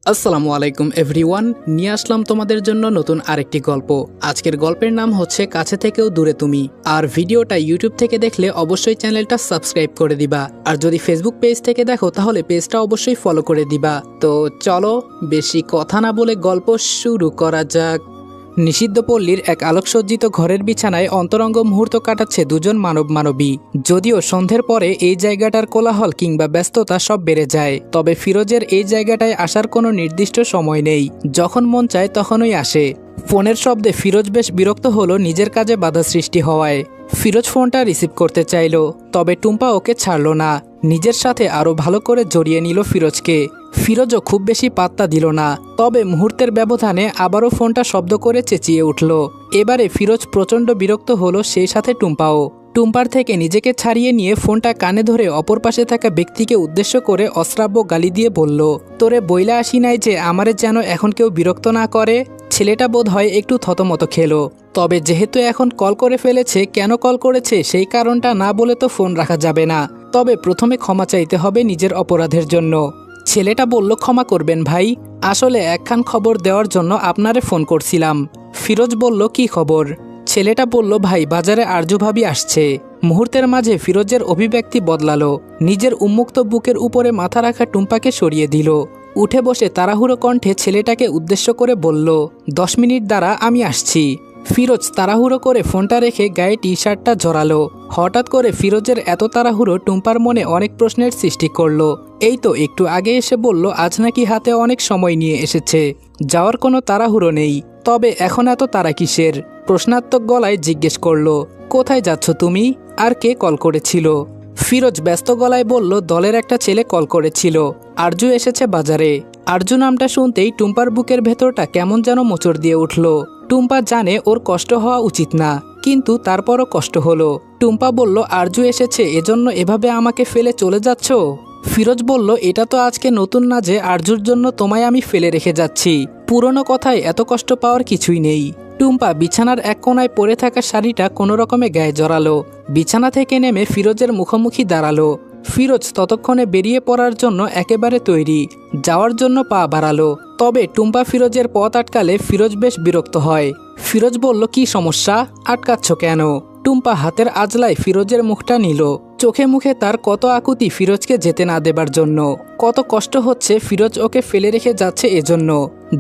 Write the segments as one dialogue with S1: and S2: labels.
S1: আসসালামু আলাইকুম এভরিওয়ান, নিয়ে আসলাম তোমাদের জন্য নতুন আরেকটি গল্প। আজকের গল্পের নাম হচ্ছে কাছে থেকেও দূরে তুমি। আর ভিডিওটা ইউটিউব থেকে দেখলে অবশ্যই চ্যানেলটা সাবস্ক্রাইব করে দিবা, আর যদি ফেসবুক পেজ থেকে দেখো তাহলে পেজটা অবশ্যই ফলো করে দিবা। তো চলো বেশি কথা না বলে গল্প শুরু করা যাক। নিষিদ্ধ পল্লীর এক আলোকসজ্জিত ঘরের বিছানায় অন্তরঙ্গ মুহূর্ত কাটাচ্ছে দুজন মানবী। যদিও সন্ধ্যের পরে এই জায়গাটার কোলাহল কিংবা ব্যস্ততা সব বেড়ে যায়, তবে ফিরোজের এই জায়গাটায় আসার কোনো নির্দিষ্ট সময় নেই। যখন মন চায় তখনই আসে। ফোনের শব্দে ফিরোজ বেশ বিরক্ত হলো নিজের কাজে বাধা সৃষ্টি হওয়ায়। ফিরোজ ফোনটা রিসিভ করতে চাইল, তবে টুম্পা ওকে ছাড়ল না। নিজের সাথে আরও ভালো করে জড়িয়ে নিল ফিরোজকে। ফিরোজও খুব বেশি পাত্তা দিল না, তবে মুহূর্তের ব্যবধানে আবারও ফোনটা শব্দ করে চেঁচিয়ে উঠল। এবারে ফিরোজ প্রচণ্ড বিরক্ত হলো, সেই সাথে টুম্পাও। টুম্পার থেকে নিজেকে ছাড়িয়ে নিয়ে ফোনটা কানে ধরে অপর পাশে থাকা ব্যক্তিকে উদ্দেশ্য করে অশ্রাব্য গালি দিয়ে বলল, তোরে বইলা আসি নাই যে আমারে যেন এখন কেউ বিরক্ত না করে। ছেলেটা বোধ হয় একটু থতমত খেলো, তবে যেহেতু এখন কল করে ফেলেছে, কেন কল করেছে সেই কারণটা না বলে তো ফোন রাখা যাবে না। তবে প্রথমে ক্ষমা চাইতে হবে নিজের অপরাধের জন্য। ছেলেটা বলল, ক্ষমা করবেন ভাই, আসলে একখান খবর দেওয়ার জন্য আপনারে ফোন করছিলাম। ফিরোজ বলল, কি খবর? ছেলেটা বলল, ভাই বাজারে আরজু ভাবি আসছে। মুহূর্তের মাঝে ফিরোজের অভিব্যক্তি বদলালো। নিজের উন্মুক্ত বুকের উপরে মাথা রাখা টুম্পাকে সরিয়ে দিল। উঠে বসে তাড়াহুড়ো কণ্ঠে ছেলেটাকে উদ্দেশ্য করে বলল, 10 মিনিট দ্বারা আমি আসছি। ফিরোজ তাড়াহুড়ো করে ফোনটা রেখে গায়ে টি শার্টটা জড়ালো। হঠাৎ করে ফিরোজের এত তাড়াহুড়ো টুম্পার মনে অনেক প্রশ্নের সৃষ্টি করলো। এই তো একটু আগে এসে বলল আজ নাকি হাতে অনেক সময় নিয়ে এসেছে, যাওয়ার কোনো তাড়াহুড়ো নেই, তবে এখন এত তাড়া কিসের? প্রশ্নাত্মক গলায় জিজ্ঞেস করলো, কোথায় যাচ্ছ তুমি? আর কে কল করেছিল? ফিরোজ ব্যস্ত গলায় বলল, দলের একটা ছেলে কল করেছিল, আরজু এসেছে বাজারে। আরজু নামটা শুনতেই টুম্পার বুকের ভেতরটা কেমন যেন মোচড় দিয়ে উঠল। টুম্পা জানে ওর কষ্ট হওয়া উচিত না, কিন্তু তারপরও কষ্ট হলো। টুম্পা বলল, আরজু এসেছে এজন্য এভাবে আমাকে ফেলে চলে যাচ্ছ? ফিরোজ বলল, এটা তো আজকে নতুন না যে আরজুর জন্য তোমায় আমি ফেলে রেখে যাচ্ছি। পুরনো কথায় এত কষ্ট পাওয়ার কিছুই নেই। টুম্পা বিছানার এক কোণায় পড়ে থাকা শাড়িটা কোনো রকমে গায়ে জড়ালো। বিছানা থেকে নেমে ফিরোজের মুখোমুখি দাঁড়ালো। ফিরোজ ততক্ষণে বেরিয়ে পড়ার জন্য একেবারে তৈরি, যাওয়ার জন্য পা বাড়ালো। তবে টুম্পা ফিরোজের পথ আটকালে ফিরোজ বেশ বিরক্ত হয়। ফিরোজ বলল, কি সমস্যা, আটকাচ্ছ কেন? টুম্পা হাতের আজলায় ফিরোজের মুখটা নিল। চোখে মুখে তার কত আকুতি ফিরোজকে যেতে না দেবার জন্য, কত কষ্ট হচ্ছে ফিরোজ ওকে ফেলে রেখে যাচ্ছে এজন্য।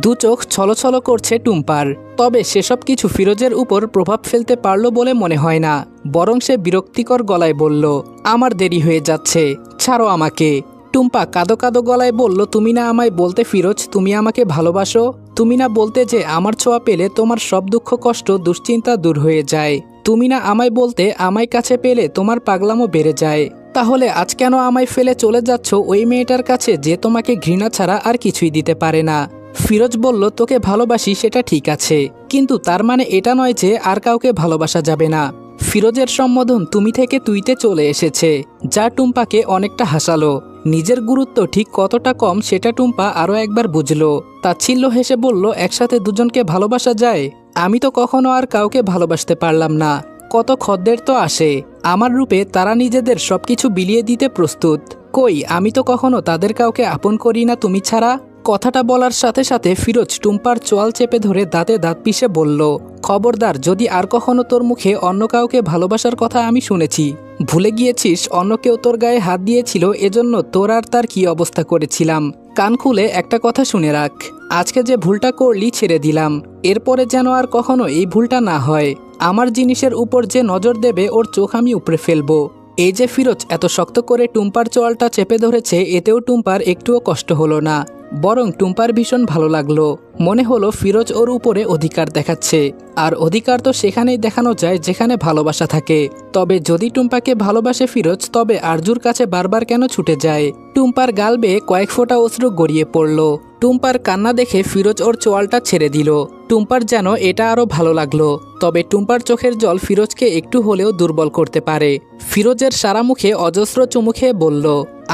S1: দু চোখ ছলছল করছে টুম্পার, তবে সেসব কিছু ফিরোজের উপর প্রভাব ফেলতে পারল বলে মনে হয় না। বরং সে বিরক্তিকর গলায় বলল, আমার দেরি হয়ে যাচ্ছে, ছাড়ো আমাকে। টুম্পা কাঁদো কাঁদো গলায় বলল, তুমি না আমায় বলতে ফিরোজ তুমি আমাকে ভালোবাসো? তুমি না বলতে যে আমার ছোঁয়া পেলে তোমার সব দুঃখ কষ্ট দুশ্চিন্তা দূর হয়ে যায়? তুমি না আমায় বলতে আমায় কাছে পেলে তোমার পাগলামো বেড়ে যায়? তাহলে আজ কেন আমায় ফেলে চলে যাচ্ছ ওই মেয়েটার কাছে যে তোমাকে ঘৃণা ছাড়া আর কিছুই দিতে পারে না? ফিরোজ বলল, তোকে ভালোবাসি সেটা ঠিক আছে, কিন্তু তার মানে এটা নয় যে আর কাউকে ভালোবাসা যাবে না। ফিরোজের সম্বোধন তুমি থেকে তুইতে চলে এসেছে, যা টুম্পাকে অনেকটা হাসালো। নিজের গুরুত্ব ঠিক কতটা কম সেটা টুম্পা আরও একবার বুঝলো। তাচ্ছিল্য হেসে বলল, একসাথে দুজনকে ভালোবাসা যায়? আমি তো কখনো আর কাউকে ভালোবাসতে পারলাম না। কত খদ্দের তো আসে আমার রূপে, তারা নিজেদের সবকিছু বিলিয়ে দিতে প্রস্তুত। কই, আমি তো কখনো তাদের কাউকে আপন করি না তুমি ছাড়া। কথাটা বলার সাথে সাথে ফিরোজ টুম্পার চোয়াল চেপে ধরে দাঁতে দাঁত পিষে বলল, খবরদার, যদি আর কখনো তোর মুখে অন্য কাউকে ভালোবাসার কথা আমি শুনেছি। ভুলে গিয়েছিস অন্য কেউ তোর গায়ে হাত দিয়েছিল, এজন্য তোর আর তার কি অবস্থা করেছিলাম। কান খুলে একটা কথা শুনে রাখ, আজকে যে ভুলটা করলি ছেড়ে দিলাম, এরপরে যেন আর কখনো এই ভুলটা না হয়। আমার জিনিসের উপর যে নজর দেবে ওর চোখ আমি উপড়ে ফেলবো। এই যে ফিরোজ এত শক্ত করে টুম্পার চোয়ালটা চেপে ধরেছে, এতেও টুম্পার একটুও কষ্ট হলো না, বরং টুম্পার ভীষণ ভালো লাগলো। মনে হলো ফিরোজ ওর উপরে অধিকার দেখাচ্ছে, আর অধিকার তো সেখানেই দেখানো যায় যেখানে ভালোবাসা থাকে। তবে যদি টুম্পাকে ভালোবাসে ফিরোজ, তবে আরজুর কাছে বারবার কেন ছুটে যায়? টুম্পার গাল বেয়ে কয়েক ফোঁটা অশ্রু গড়িয়ে পড়ল। টুম্পার কান্না দেখে ফিরোজ ওর চোয়ালটা ছেড়ে দিল। টুম্পার যেন এটা আরও ভালো লাগলো, তবে টুম্পার চোখের জল ফিরোজকে একটু হলেও দুর্বল করতে পারে। ফিরোজের সারা মুখে অজস্র চুমু খেয়ে বলল,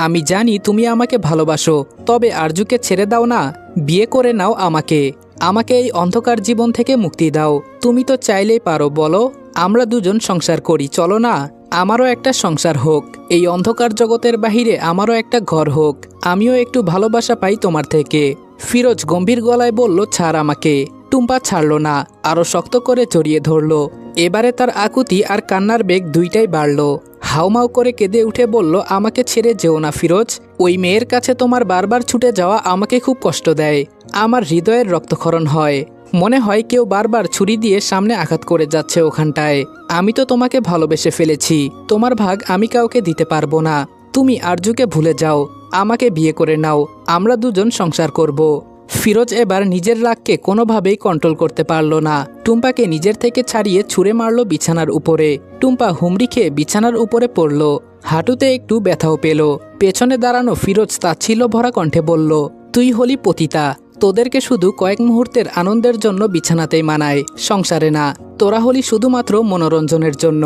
S1: আমি জানি তুমি আমাকে ভালোবাসো, তবে আরজুকে ছেড়ে দাও না, বিয়ে করে নাও আমাকে। আমাকে এই অন্ধকার জীবন থেকে মুক্তি দাও। তুমি তো চাইলেই পারো, বলো, আমরা দুজন সংসার করি, চলো না? আমারও একটা সংসার হোক, এই অন্ধকার জগতের বাহিরে আমারও একটা ঘর হোক, আমিও একটু ভালোবাসা পাই তোমার থেকে। ফিরোজ গম্ভীর গলায় বলল, ছাড় আমাকে। টুম্পা ছাড়ল না, আরো শক্ত করে জড়িয়ে ধরল। এবারে তার আকুতি আর কান্নার বেগ দুইটাই বাড়ল। হাউমাউ করে কেঁদে উঠে বলল, আমাকে ছেড়ে যেও না ফিরোজ। ওই মেয়ের কাছে তোমার বারবার ছুটে যাওয়া আমাকে খুব কষ্ট দেয়। আমার হৃদয়ের রক্তক্ষরণ হয়। মনে হয় কেউ বারবার ছুরি দিয়ে সামনে আঘাত করে যাচ্ছে ওখানটায়। আমি তো তোমাকে ভালোবেসে ফেলেছি, তোমার ভাগ আমি কাউকে দিতে পারবো না। তুমি আরজুকে ভুলে যাও, আমাকে বিয়ে করে নাও, আমরা দুজন সংসার করব। ফিরোজ এবার নিজের রাগকে কোনোভাবেই কন্ট্রোল করতে পারল না। টুম্পাকে নিজের থেকে ছাড়িয়ে ছুঁড়ে মারল বিছানার উপরে। টুম্পা হুমড়ি খেয়ে বিছানার উপরে পড়ল। হাঁটুতে একটু ব্যথাও পেল। পেছনে দাঁড়ানো ফিরোজ তাচ্ছিল্য ভরা কণ্ঠে বলল, তুই হলি পতিতা। তোদেরকে শুধু কয়েক মুহূর্তের আনন্দের জন্য বিছানাতেই মানায়, সংসারে না। তোরা হলি শুধুমাত্র মনোরঞ্জনের জন্য,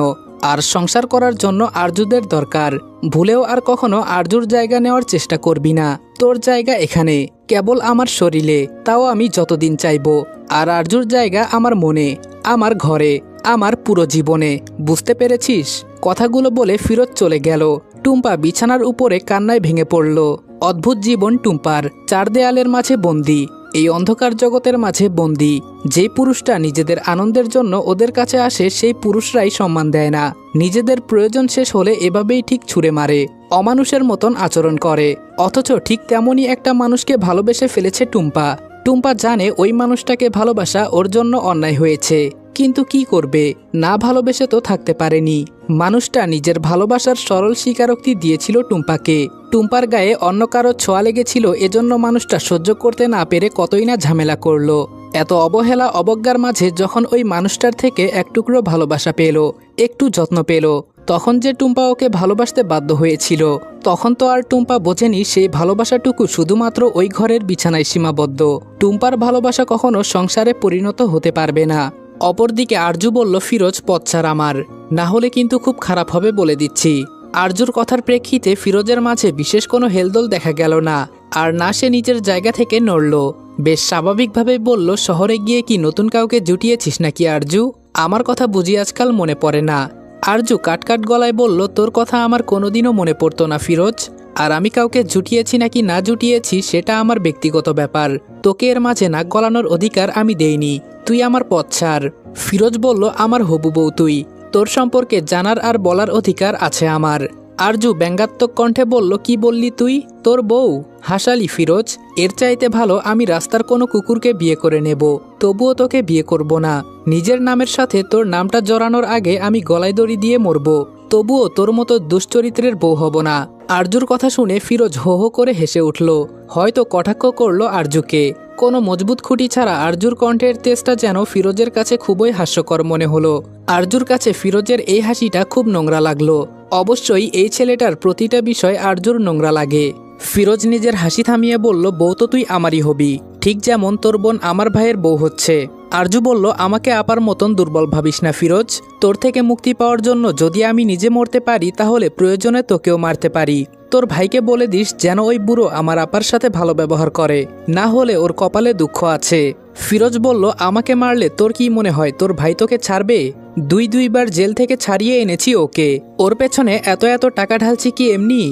S1: আর সংসার করার জন্য আরজুদের দরকার। ভুলেও আর কখনো আরজুর জায়গা নেওয়ার চেষ্টা করবি না। তোর জায়গা এখানে, কেবল আমার শরীরে, তাও আমি যতদিন চাইব। আর আরজুর জায়গা আমার মনে, আমার ঘরে, আমার পুরো জীবনে। বুঝতে পেরেছিস? কথাগুলো বলে ফিরোজ চলে গেল। টুম্পা বিছানার উপরে কান্নায় ভেঙে পড়ল। অদ্ভুত জীবন টুম্পার, চার দেয়ালের মাঝে বন্দি, এই অন্ধকার জগতের মাঝে বন্দি। যে পুরুষটা নিজেদের আনন্দের জন্য ওদের কাছে আসে, সেই পুরুষরাই সম্মান দেয় না। নিজেদের প্রয়োজন শেষ হলে এভাবেই ঠিক ছুঁড়ে মারে, অমানুষের মতন আচরণ করে। অথচ ঠিক তেমনই একটা মানুষকে ভালোবেসে ফেলেছে টুম্পা। টুম্পা জানে ওই মানুষটাকে ভালোবাসা ওর জন্য অন্যায় হয়েছে, কিন্তু কি করবে, না ভালোবেসে তো থাকতে পারেনি। মানুষটা নিজের ভালোবাসার সরল স্বীকারোক্তি দিয়েছিল টুম্পাকে। টুম্পার গায়ে অন্য কারো ছোঁয়া লেগেছিল, এজন্য মানুষটা সহ্য করতে না পেরে কতই না ঝামেলা করলো। এত অবহেলা অবজ্ঞার মাঝে যখন ওই মানুষটার থেকে এক টুকরো ভালোবাসা পেল, একটু যত্ন পেল, তখন যে টুম্পা ওকে ভালোবাসতে বাধ্য হয়েছিল। তখন তো আর টুম্পা বোঝেনি সেই ভালোবাসাটুকু শুধুমাত্র ওই ঘরের বিছানায় সীমাবদ্ধ। টুম্পার ভালোবাসা কখনো সংসারে পরিণত হতে পারবে না। অপরদিকে আরজু বলল, ফিরোজ পথ ছাড় আমার, না হলে কিন্তু খুব খারাপ হবে বলে দিচ্ছি। আরজুর কথার প্রেক্ষিতে ফিরোজের মাঝে বিশেষ কোনো হেলদোল দেখা গেল না, আর না সে নিজের জায়গা থেকে নড়ল। বেশ স্বাভাবিকভাবে বলল, শহরে গিয়ে কি নতুন কাউকে জুটিয়েছিস নাকি আরজু? আমার কথা বুঝি আজকাল মনে পড়ে না? আরজু কাটকাট গলায় বলল, তোর কথা আমার কোনোদিনও মনে পড়তো না ফিরোজ। আর আমি কাউকে জুটিয়েছি নাকি না জুটিয়েছি সেটা আমার ব্যক্তিগত ব্যাপার। তোকে এর মাঝে নাক গলানোর অধিকার আমি দেইনি। তুই আমার পথ ছাড়। ফিরোজ বলল, আমার হবু বউ তুই, তোর সম্পর্কে জানার আর বলার অধিকার আছে আমার। আরজু ব্যঙ্গাত্মক কণ্ঠে বলল, কি বললি তুই? তোর বউ? হাসালি ফিরোজ, এর চাইতে ভালো আমি রাস্তার কোনো কুকুরকে বিয়ে করে নেব, তবুও তোকে বিয়ে করব না। নিজের নামের সাথে তোর নামটা জড়ানোর আগে আমি গলায় দড়ি দিয়ে মরব, তবুও তোর মতো দুশ্চরিত্রের বউ হব না। আরজুর কথা শুনে ফিরোজ হো হো করে হেসে উঠল। হয়তো কটাক্ষ করলো আরজুকে। কোনো মজবুত খুঁটি ছাড়া আরজুর কণ্ঠের তেজটা যেন ফিরোজের কাছে খুবই হাস্যকর মনে হলো। আরজুর কাছে ফিরোজের এই হাসিটা খুব নোংরা লাগলো। অবশ্যই এই ছেলেটার প্রতিটা বিষয় আরজুর নোংরা লাগে। ফিরোজ নিজের হাসি থামিয়ে বলল, বউ তো তুই আমারই হবি, ঠিক যেমন তোর বোন আমার ভাইয়ের বউ হচ্ছে। আরজু বলল, আমাকে আপার মতন দুর্বল ভাবিস না ফিরোজ। তোর থেকে মুক্তি পাওয়ার জন্য যদি আমি নিজে মরতে পারি, তাহলে প্রয়োজনে তোকেও মারতে পারি। তোর ভাইকে বলে দিস যেন ওই বুড়ো আমার আপার সাথে ভালো ব্যবহার করে, না হলে ওর কপালে দুঃখ আছে। ফিরোজ বলল, আমাকে মারলে তোর কি মনে হয় তোর ভাই তোকে ছাড়বে? দুইবার জেল থেকে ছাড়িয়ে এনেছি ওকে, ওর পেছনে এত এত টাকা ঢালছি কি এমনি?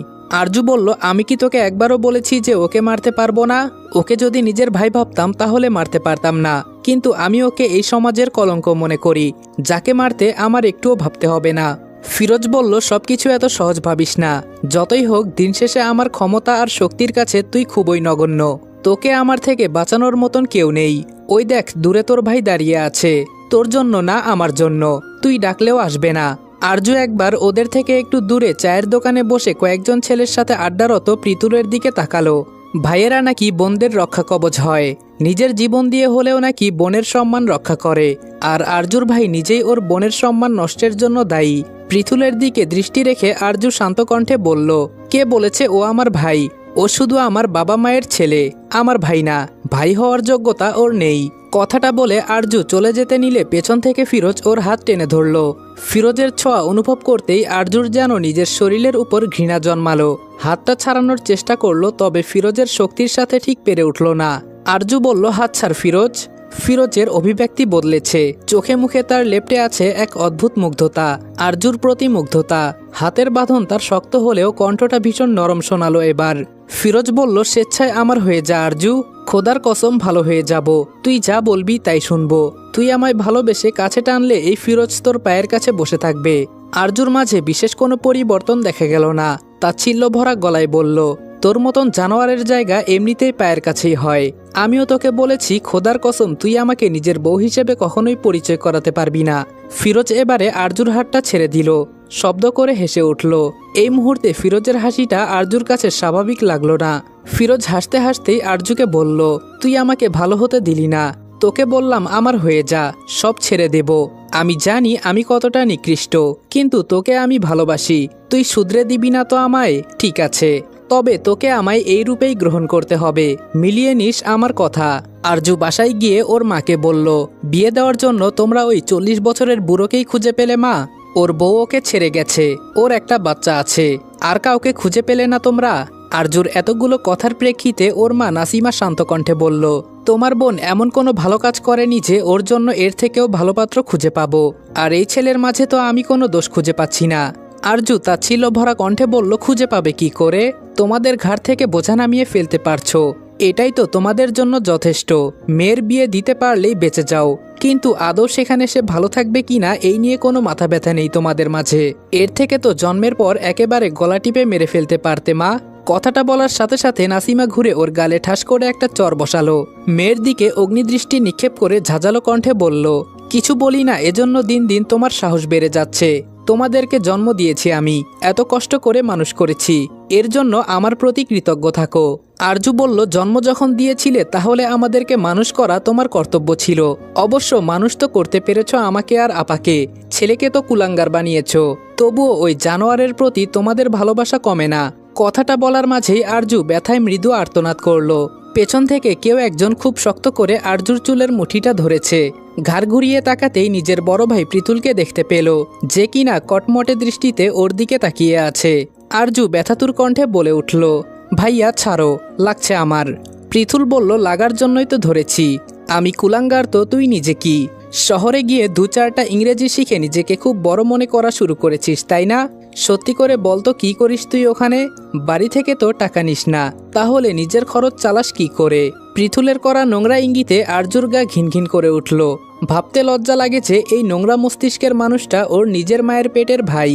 S1: আরজু বলল, আমি কি তোকে একবারও বলেছি যে ওকে মারতে পারবো না? ওকে যদি নিজের ভাই ভাবতাম তাহলে মারতে পারতাম না, কিন্তু আমি ওকে এই সমাজের কলঙ্ক মনে করি, যাকে মারতে আমার একটুও ভাবতে হবে না। ফিরোজ বলল, সবকিছু এত সহজ ভাবিস না। যতই হোক দিন শেষে আমার ক্ষমতা আর শক্তির কাছে তুই খুবই নগণ্য। তোকে আমার থেকে বাঁচানোর মতন কেউ নেই। ওই দেখ দূরে তোর ভাই দাঁড়িয়ে আছে, তোর জন্য না আমার জন্য। তুই ডাকলেও আসবে না। আরজু একবার ওদের থেকে একটু দূরে চায়ের দোকানে বসে কয়েকজন ছেলের সাথে আড্ডারত পৃতুলের দিকে তাকালো। ভাইয়েরা নাকি বোনদের রক্ষা কবচ হয়, নিজের জীবন দিয়ে হলেও নাকি বোনের সম্মান রক্ষা করে। আর আরজুর ভাই নিজেই ওর বোনের সম্মান নষ্টের জন্য দায়ী। পৃথুলের দিকে দৃষ্টি রেখে আরজু শান্ত কণ্ঠে বলল, কে বলেছে ও আমার ভাই? ও শুধু আমার বাবা মায়ের ছেলে, আমার ভাই না। ভাই হওয়ার যোগ্যতা ওর নেই। কথাটা বলে আরজু চলে যেতে নিলে পেছন থেকে ফিরোজ ওর হাত টেনে ধরল। ফিরোজের ছোঁয়া অনুভব করতেই আরজুর যেন নিজের শরীরের উপর ঘৃণা জন্মালো। হাতটা ছাড়ানোর চেষ্টা করলো, তবে ফিরোজের শক্তির সাথে ঠিক পেরে উঠল না। আরজু বলল, হাত ছাড় ফিরোজ। ফিরোজের অভিব্যক্তি বদলেছে, চোখে মুখে তার লেপ্টে আছে এক অদ্ভুত মুগ্ধতা, আরজুর প্রতি মুগ্ধতা। হাতের বাঁধন তার শক্ত হলেও কণ্ঠটা ভীষণ নরম শোনালো এবার। ফিরোজ বলল, স্বেচ্ছায় আমার হয়ে যা আরজু, খোদার কসম ভালো হয়ে যাব, তুই যা বলবি তাই শুনবো। তুই আমায় ভালোবেসে কাছে টানলে এই ফিরোজ তোর পায়ের কাছে বসে থাকবে। আরজুর মাঝে বিশেষ কোনো পরিবর্তন দেখা গেল না। তাচ্ছিল্য ভরা গলায় বলল, তোর মতন জানোয়ারের জায়গা এমনিতেই পায়ের কাছেই হয়। আমিও তোকে বলেছি, খোদার কসম তুই আমাকে নিজের বউ হিসেবে কখনোই পরিচয় করাতে পারবি না। ফিরোজ এবারে আরজুর হাতটা ছেড়ে দিল, শব্দ করে হেসে উঠল। এই মুহূর্তে ফিরোজের হাসিটা আরজুর কাছে স্বাভাবিক লাগলো না। ফিরোজ হাসতে হাসতেই আরজুকে বলল, তুই আমাকে ভালো হতে দিলি না, তোকে বললাম আমার হয়ে যা, সব ছেড়ে দেব। আমি জানি আমি কতটা নিকৃষ্ট, কিন্তু তোকে আমি ভালোবাসি। তুই শুধরে দিবি না তো আমায়? ঠিক আছে, তবে তোকে আমায় এই রূপেই গ্রহণ করতে হবে। মিলিয়ে নিস আমার কথা। আরজু বাসায় গিয়ে ওর মাকে বলল, বিয়ে দেওয়ার জন্য তোমরা ওই 40 বছরের বুড়োকেই খুঁজে পেলে মা? ওর বউ ওকে ছেড়ে গেছে, ওর একটা বাচ্চা আছে, আর কাউকে খুঁজে পেলে না তোমরা? আরজুর এতগুলো কথার প্রেক্ষিতে ওর মা নাসিমা শান্ত কণ্ঠে বলল, তোমার বোন এমন কোনো ভালো কাজ করেনি যে ওর জন্য এর থেকেও ভালো পাত্র খুঁজে পাবো। আর এই ছেলের মাঝে তো আমি কোনো দোষ খুঁজে পাচ্ছি না। আরজু তাচ্ছিল্য ভরা কণ্ঠে বলল, খুঁজে পাবে কি করে? তোমাদের ঘাড় থেকে বোঝা নামিয়ে ফেলতে পারছো, এটাই তো তোমাদের জন্য যথেষ্ট। মেয়ের বিয়ে দিতে পারলেই বেঁচে যাও, কিন্তু আদৌ সেখানে সে ভালো থাকবে কিনা এই নিয়ে কোনো মাথা ব্যথা নেই তোমাদের মাঝে। এর থেকে তো জন্মের পর একেবারে গলা টিপে মেরে ফেলতে পারতে মা। কথাটা বলার সাথে সাথে নাসিমা ঘুরে ওর গালে ঠাস করে একটা চর বসালো। মেয়ের দিকে অগ্নিদৃষ্টি নিক্ষেপ করে ঝাঁঝালো কণ্ঠে বলল, কিছু বলি না এজন্য দিন দিন তোমার সাহস বেড়ে যাচ্ছে। তোমাদেরকে জন্ম দিয়েছি আমি, এত কষ্ট করে মানুষ করেছি, এর জন্য আমার প্রতি কৃতজ্ঞ থাকো। আরজু বলল, জন্ম যখন দিয়েছিলে তাহলে আমাদেরকে মানুষ করা তোমার কর্তব্য ছিল। অবশ্য মানুষ তো করতে পেরেছ আমাকে আর আপাকে, ছেলেকে তো কুলাঙ্গার বানিয়েছ। তবুও ওই জানোয়ারের প্রতি তোমাদের ভালোবাসা কমে না। কথাটা বলার মাঝেই আরজু ব্যথায় মৃদু আর্তনাদ করল। পেছন থেকে কেউ একজন খুব শক্ত করে আরজুর চুলের মুঠিটা ধরেছে। ঘাড় ঘুরিয়ে তাকাতেই নিজের বড় ভাই পৃথুলকে দেখতে পেল, যে কিনা কটমটে দৃষ্টিতে ওর দিকে তাকিয়ে আছে। আরজু ব্যথাতুর কণ্ঠে বলে উঠল, ভাইয়া ছাড়ো, লাগছে আমার। পৃথুল বলল, লাগার জন্যই তো ধরেছি। আমি কুলাঙ্গার তো তুই নিজে কি? শহরে গিয়ে 2-4টা ইংরেজি শিখে নিজেকে খুব বড় মনে করা শুরু করেছিস তাই না? সত্যি করে বলতো কি করিস তুই ওখানে? বাড়ি থেকে তো টাকা নিস না, তাহলে নিজের খরচ চালাস কি করে? পৃথুলের করা নোংরা ইঙ্গিতে আরজুর গা ঘিনঘিন করে উঠল। ভাবতে লজ্জা লাগে যে এই নোংরা মস্তিষ্কের মানুষটা ওর নিজের মায়ের পেটের ভাই।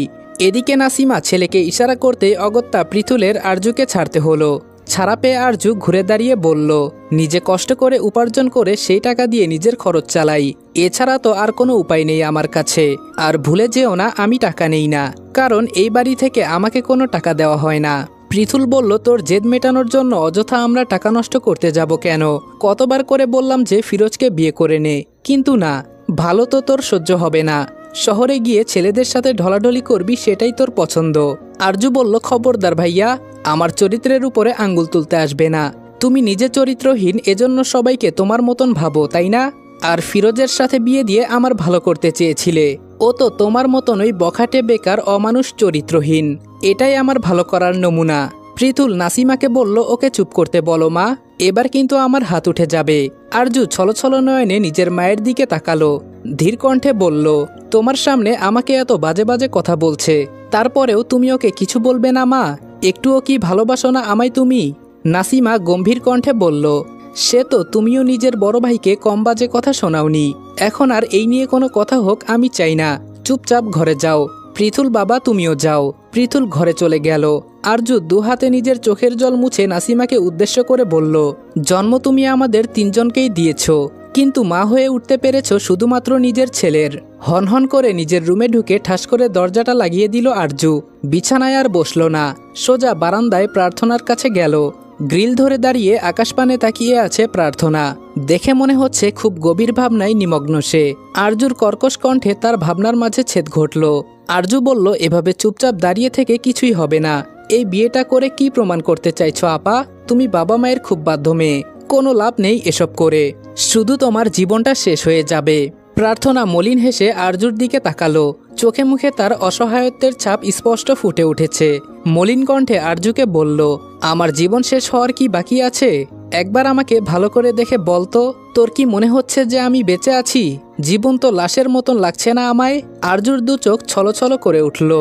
S1: এদিকে নাসিমা ছেলেকে ইশারা করতে অগত্যা পৃথুলের আরজুকে ছাড়তে হলো। ছাড়া পেয়ে আরজু ঘুরে দাঁড়িয়ে বলল, নিজে কষ্ট করে উপার্জন করে সেই টাকা দিয়ে নিজের খরচ চালাই, এছাড়া তো আর কোনো উপায় নেই আমার কাছে। আর ভুলে যেও না আমি টাকা নেই না, কারণ এই বাড়ি থেকে আমাকে কোনো টাকা দেওয়া হয় না। পৃথুল বলল, তোর জেদ মেটানোর জন্য অযথা আমরা টাকা নষ্ট করতে যাব কেন? কতবার করে বললাম যে ফিরোজকে বিয়ে করে নে, কিন্তু না, ভালো তো তোর সহ্য হবে না। শহরে গিয়ে ছেলেদের সাথে ঢলাঢলি করবি সেটাই তোর পছন্দ। আরজু বলল, খবরদার ভাইয়া, আমার চরিত্রের উপরে আঙ্গুল তুলতে আসবে না। তুমি নিজে চরিত্রহীন, এজন্য সবাইকে তোমার মতন ভাবো তাই না? আর ফিরোজের সাথে বিয়ে দিয়ে আমার ভালো করতে চেয়েছিলে, ও তো তোমার মতনই বখাটে বেকার অমানুষ চরিত্রহীন। এটাই আমার ভালো করার নমুনা। পৃথুল নাসিমাকে বলল, ওকে চুপ করতে বলো মা, এবার কিন্তু আমার হাত উঠে যাবে। আরজু ছলছল নয়নে নিজের মায়ের দিকে তাকালো, ধীর কণ্ঠে বলল, তোমার সামনে আমাকে এত বাজে বাজে কথা বলছে, তারপরেও তুমি ওকে কিছু বলবে না মা? একটুও কি ভালোবাসো না আমায় তুমি? নাসিমা গম্ভীর কণ্ঠে বলল, সে তো তুমিও নিজের বড় ভাইকে কম বাজে কথা শোনাওনি। এখন আর এই নিয়ে কোনো কথা হোক আমি চাই না, চুপচাপ ঘরে যাও। পৃথুল বাবা তুমিও যাও। পৃথুল ঘরে চলে গেল। আরজু দুহাতে নিজের চোখের জল মুছে নাসিমাকে উদ্দেশ্য করে বলল, জন্ম তুমি আমাদের 3জনকেই দিয়েছ, কিন্তু মা হয়ে উঠতে পেরেছ শুধুমাত্র নিজের ছেলের। হনহন করে নিজের রুমে ঢুকে ঠাস করে দরজাটা লাগিয়ে দিল আরজু। বিছানায় আর বসল না, সোজা বারান্দায় প্রার্থনার কাছে গেল। গ্রিল ধরে দাঁড়িয়ে আকাশপানে তাকিয়ে আছে প্রার্থনা। দেখে মনে হচ্ছে খুব গভীর ভাবনায় নিমগ্ন সে। আরজুর কর্কশ কণ্ঠে তার ভাবনার মাঝে ছেদ ঘটল। আরজু বলল, এভাবে চুপচাপ দাঁড়িয়ে থেকে কিছুই হবে না। এই বিয়েটা করে কি প্রমাণ করতে চাইছো আপা? তুমি বাবা মায়ের খুব বাধ্য মেয়ে, কোনো লাভ নেই এসব করে, শুধু তোমার জীবনটা শেষ হয়ে যাবে। প্রার্থনা মলিন হেসে আরজুর দিকে তাকালো। চোখে মুখে তার অসহায়ত্বের ছাপ স্পষ্ট ফুটে উঠেছে। মলিন কণ্ঠে আরজুকে বলল, আমার জীবন শেষ হওয়ার কি বাকি আছে? একবার আমাকে ভালো করে দেখে বলতো, তোর কি মনে হচ্ছে যে আমি বেঁচে আছি? জীবন তো লাশের মতন লাগছে না আমায়? আরজুর দু চোখ ছলছল করে উঠল।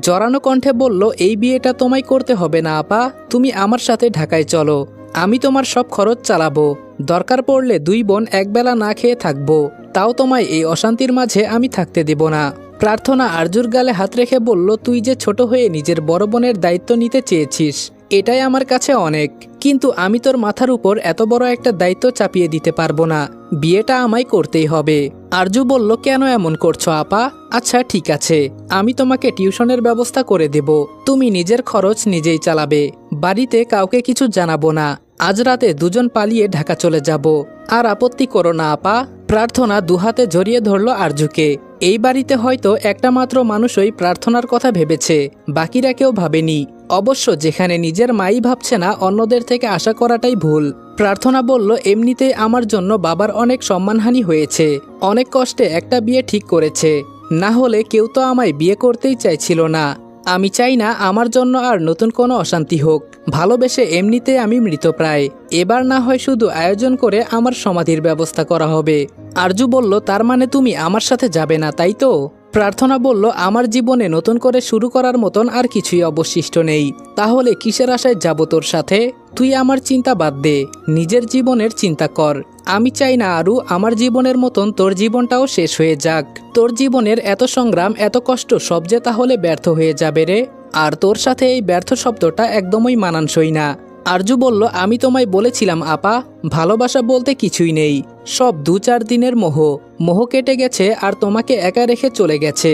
S1: জড়ানো কণ্ঠে বলল, এই বিয়েটা তোমায় করতে হবে না আপা, তুমি আমার সাথে ঢাকায় চলো। আমি তোমার সব খরচ চালাবো। দরকার পড়লে দুই বোন একবেলা না খেয়ে থাকবো, তাও তোমায় এই অশান্তির মাঝে আমি থাকতে দেব না। প্রার্থনা আরজুর গালে হাত রেখে বলল, তুই যে ছোট হয়ে নিজের বড় বোনের দায়িত্ব নিতে চেয়েছিস, এটাই আমার কাছে অনেক। কিন্তু আমি তোর মাথার উপর এত বড় একটা দায়িত্ব চাপিয়ে দিতে পারবো না। বিয়েটা আমায় করতেই হবে। আরজু বলল, কেন এমন করছো আপা? আচ্ছা ঠিক আছে, আমি তোমাকে টিউশনের ব্যবস্থা করে দেব। তুমি নিজের খরচ নিজেই চালাবে। বাড়িতে কাউকে কিছু জানাবো না। আজ রাতে দুজন পালিয়ে ঢাকা চলে যাব। আর আপত্তি করো না আপা। প্রার্থনা দুহাতে জড়িয়ে ধরল আরজুকে। এই বাড়িতে হয়তো একটা মাত্র মানুষই প্রার্থনার কথা ভেবেছে, বাকিরা কেউ ভাবেনি। অবশ্য যেখানে নিজের মাই ভাবছে না, অন্যদের থেকে আশা করাটাই ভুল। প্রার্থনা বলল, এমনিতেই আমার জন্য বাবার অনেক সম্মানহানি হয়েছে। অনেক কষ্টে একটা বিয়ে ঠিক করেছে, না হলে কেউ তো আমায় বিয়ে করতেই চাইছিল না। আমি চাই না আমার জন্য আর নতুন কোনো অশান্তি হোক। ভালোবেসে এমনিতে আমি মৃতপ্রায়। এবার না হয় শুধু আয়োজন করে আমার সমাধির ব্যবস্থা করা হবে। আরজু বলল, তার মানে তুমি আমার সাথে যাবে না, তাই তো? প্রার্থনা বলল, আমার জীবনে নতুন করে শুরু করার মতন আর কিছুই অবশিষ্ট নেই। তাহলে কিসের আশায় যাব তোর সাথে? তুই আমার চিন্তা বাদ দে, নিজের জীবনের চিন্তা কর। আমি চাই না আরু আমার জীবনের মতন তোর জীবনটাও শেষ হয়ে যাক। তোর জীবনের এত সংগ্রাম, এত কষ্ট সব যে তাহলে ব্যর্থ হয়ে যাবে রে। আর তোর সাথে এই ব্যর্থ শব্দটা একদমই মানানসই না। আরজু বলল, আমি তোমায় বলেছিলাম আপা, ভালোবাসা বলতে কিছুই নেই। সব 2-4 দিনের মোহ। মোহ কেটে গেছে আর তোমাকে একা রেখে চলে গেছে।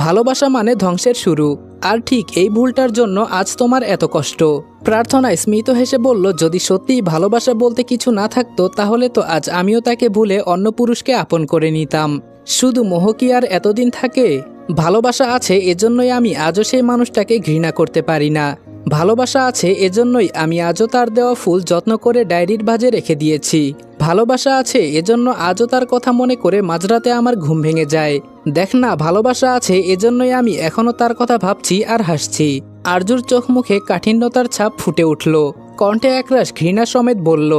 S1: ভালোবাসা মানে ধ্বংসের শুরু। আর ঠিক এই ভুলটার জন্য আজ তোমার এত কষ্ট। প্রার্থনা স্মিত হেসে বলল, যদি সত্যিই ভালোবাসা বলতে কিছু না থাকতো, তাহলে তো আজ আমিও তাকে ভুলে অন্য পুরুষকে আপন করে নিতাম। শুধু মোহ কি আর এতদিন থাকে? ভালোবাসা আছে, এজন্যই আমি আজও সেই মানুষটাকে ঘৃণা করতে পারি না। ভালোবাসা আছে, এজন্যই আমি আজও তার দেওয়া ফুল যত্ন করে ডায়েরির ভাঁজে রেখে দিয়েছি। ভালোবাসা আছে, এজন্য আজও তার কথা মনে করে মাঝরাতে আমার ঘুম ভেঙে যায়। দেখ না, ভালোবাসা আছে, এজন্যই আমি এখনো তার কথা ভাবছি আর হাসছি। আরজুর চোখ মুখে কাঠিন্যতার ছাপ ফুটে উঠল। কণ্ঠে একরাশ ঘৃণা সমেত বলল,